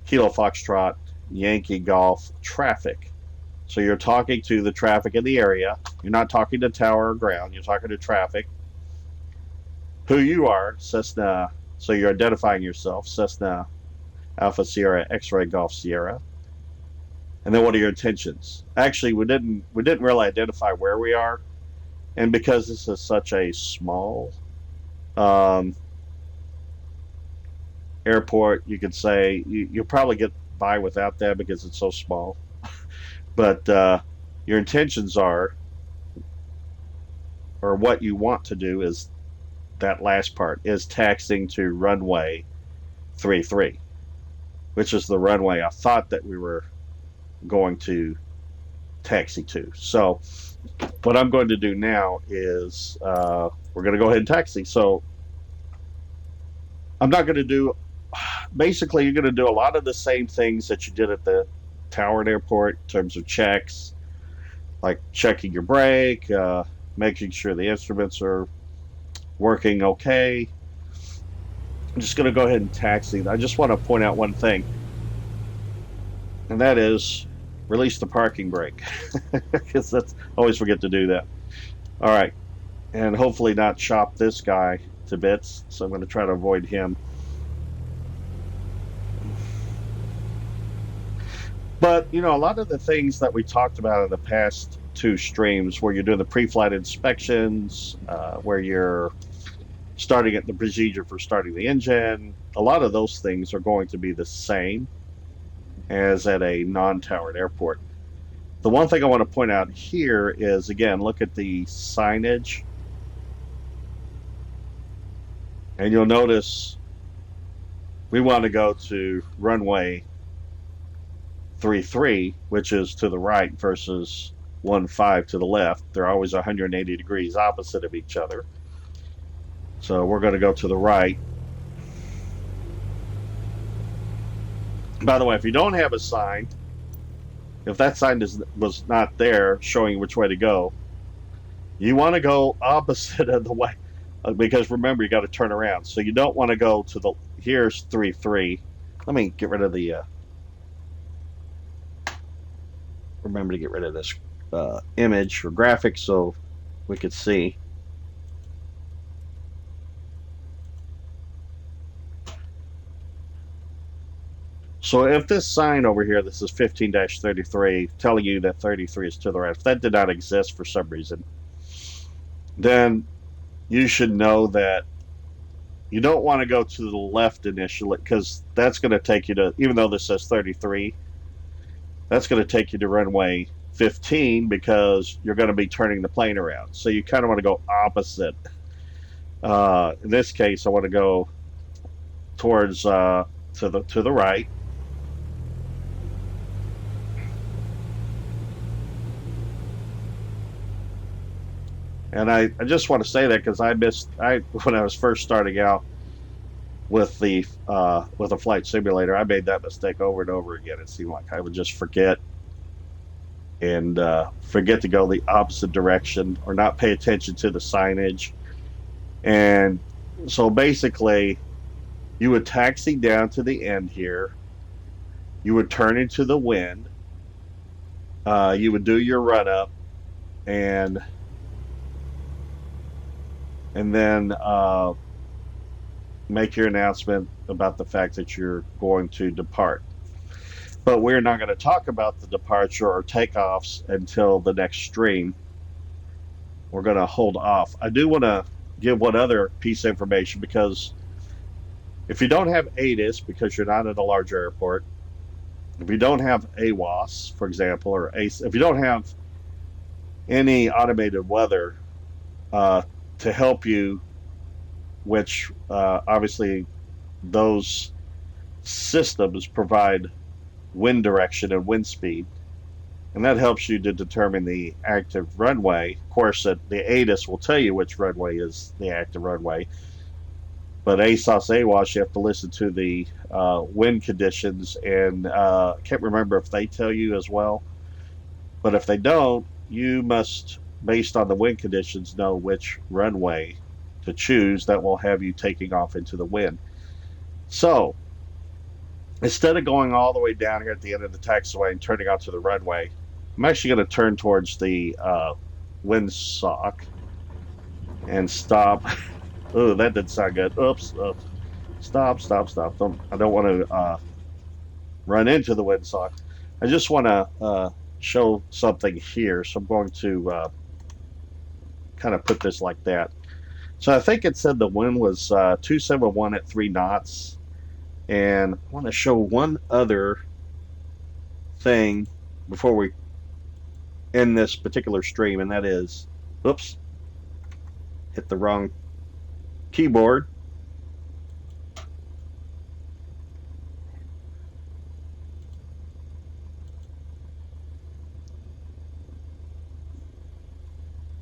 Kilo Foxtrot Yankee Golf Traffic. So you're talking to the traffic in the area. You're not talking to tower or ground. You're talking to traffic. Who you are, Cessna. So you're identifying yourself, Cessna Alpha Sierra X-Ray Golf Sierra. And then what are your intentions? Actually, we didn't really identify where we are. And because this is such a small airport, you could say you'll probably get by without that because it's so small. But your intentions are, or what you want to do is that last part, is taxiing to runway 33, which is the runway I thought that we were going to taxi to. So what I'm going to do now is we're going to go ahead and taxi. So I'm not going to do, basically, you're going to do a lot of the same things that you did at the tower and airport in terms of checks, like checking your brake, making sure the instruments are working okay. I'm just going to go ahead and taxi. I just want to point out one thing, and that is release the parking brake, because that's I always forget to do that. All right, and hopefully not chop this guy to bits. So I'm going to try to avoid him. But a lot of the things that we talked about in the past two streams, where you're doing the pre-flight inspections, where you're starting at the procedure for starting the engine, a lot of those things are going to be the same as at a non-towered airport. The one thing I want to point out here is, again, look at the signage, and you'll notice we want to go to runway 33, which is to the right, versus 15 to the left. They're always 180 degrees opposite of each other. So we're going to go to the right. By the way, if you don't have a sign, if that sign was not there showing you which way to go, you want to go opposite of the way, because remember, you got to turn around. So you don't want to go to the, here's 3-3. Let me get rid of the, remember to get rid of this image or graphic so we could see. So if this sign over here, this is 15-33, telling you that 33 is to the right, if that did not exist for some reason, then you should know that you don't want to go to the left initially, because that's going to take you to, even though this says 33, that's going to take you to runway 15, because you're going to be turning the plane around. So you kind of want to go opposite. In this case, I want to go towards to the right. And I just want to say that because when I was first starting out with a flight simulator, I made that mistake over and over again. It seemed like I would just forget to go the opposite direction or not pay attention to the signage. And so basically, you would taxi down to the end here. You would turn into the wind. You would do your run up, and then make your announcement about the fact that you're going to depart. But we're not going to talk about the departure or takeoffs until the next stream. We're going to hold off. I do want to give one other piece of information, because if you don't have Atis, because you're not at a large airport, if you don't have AWAS, for example, or ACE, if you don't have any automated weather to help you, which obviously those systems provide wind direction and wind speed, and that helps you to determine the active runway. Of course, the Atis will tell you which runway is the active runway, but ASOS AWAS, you have to listen to the wind conditions, and I can't remember if they tell you as well, but if they don't, you must, based on the wind conditions, know which runway to choose that will have you taking off into the wind. So instead of going all the way down here at the end of the taxiway and turning out to the runway, I'm actually going to turn towards the windsock and stop. Oh, that didn't sound good. Oops. Stop. I don't want to run into the windsock. I just want to show something here. So I'm going to kind of put this like that. So I think it said the wind was 271 at 3 knots. And I want to show one other thing before we end this particular stream, and that is, oops, hit the wrong keyboard.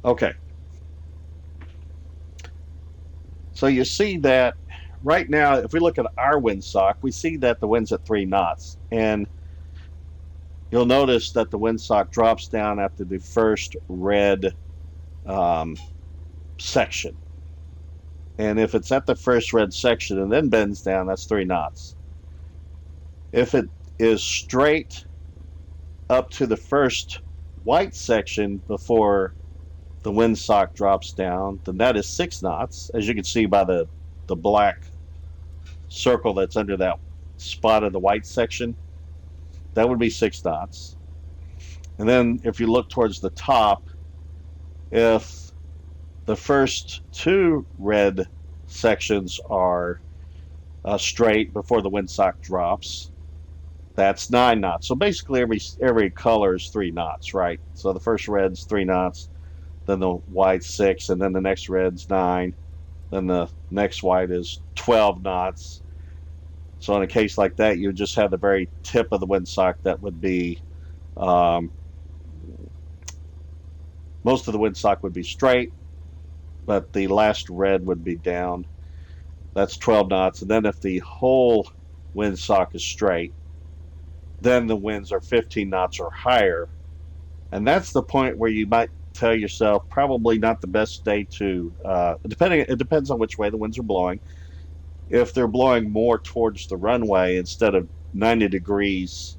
Okay. So you see that right now, if we look at our windsock, we see that the wind's at 3 knots. And you'll notice that the windsock drops down after the first red um, section. And if it's at the first red section and then bends down, that's 3 knots. If it is straight up to the first white section before the windsock drops down, then that is 6 knots, as you can see by the black circle that's under that spot of the white section. That would be 6 knots. And then if you look towards the top, if the first 2 red sections are straight before the windsock drops, that's 9 knots. So basically every color is 3 knots, right? So the first red's 3 knots, then the white's 6, and then the next red's 9, then the next white is 12 knots. So in a case like that, you would just have the very tip of the windsock that would be, most of the windsock would be straight, but the last red would be down. That's 12 knots. And then if the whole windsock is straight, then the winds are 15 knots or higher. And that's the point where you might tell yourself probably not the best day to, it depends on which way the winds are blowing. If they're blowing more towards the runway instead of 90 degrees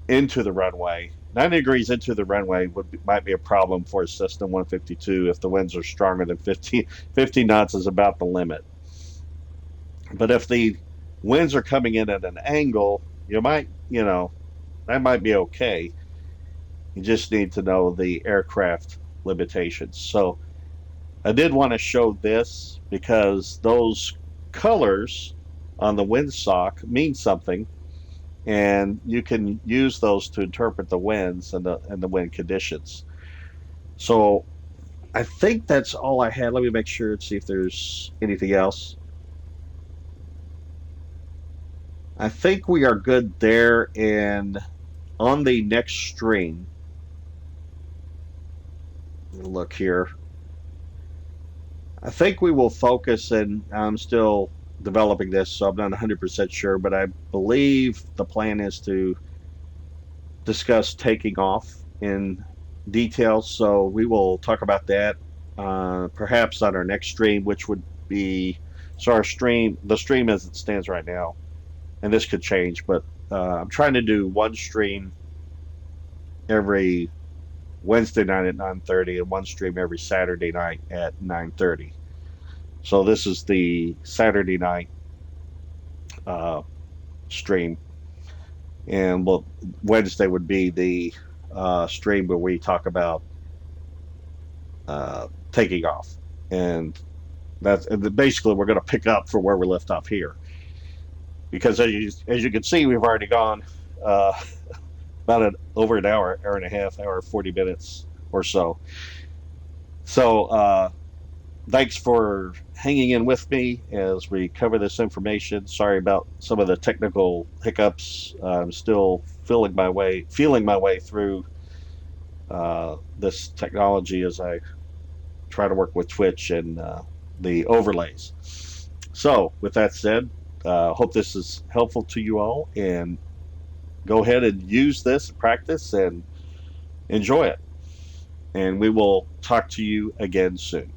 into the runway, 90 degrees into the runway might be a problem for a Cessna 152 if the winds are stronger than 50 knots is about the limit. But if the winds are coming in at an angle, that might be okay. You just need to know the aircraft limitations. So I did want to show this because those colors on the windsock mean something, and you can use those to interpret the winds and the wind conditions. So I think that's all I had. Let me make sure and see if there's anything else. I think we are good there. And on the next stream, look here, I think we will focus, and I'm still developing this, so I'm not 100% sure, but I believe the plan is to discuss taking off in detail. So we will talk about that perhaps on our next stream, which would be, so the stream as it stands right now, and this could change, but I'm trying to do one stream every Wednesday night at 9:30 and one stream every Saturday night at 9:30. So this is the Saturday night stream, and Wednesday would be the stream where we talk about taking off, and basically we're going to pick up for where we left off here, because as you can see, we've already gone about over an hour and a half, hour 40 minutes or so. So thanks for hanging in with me as we cover this information. Sorry about some of the technical hiccups. I'm still feeling my way through this technology as I try to work with Twitch and the overlays. So with that said, hope this is helpful to you all, and go ahead and use this, practice, and enjoy it. And we will talk to you again soon.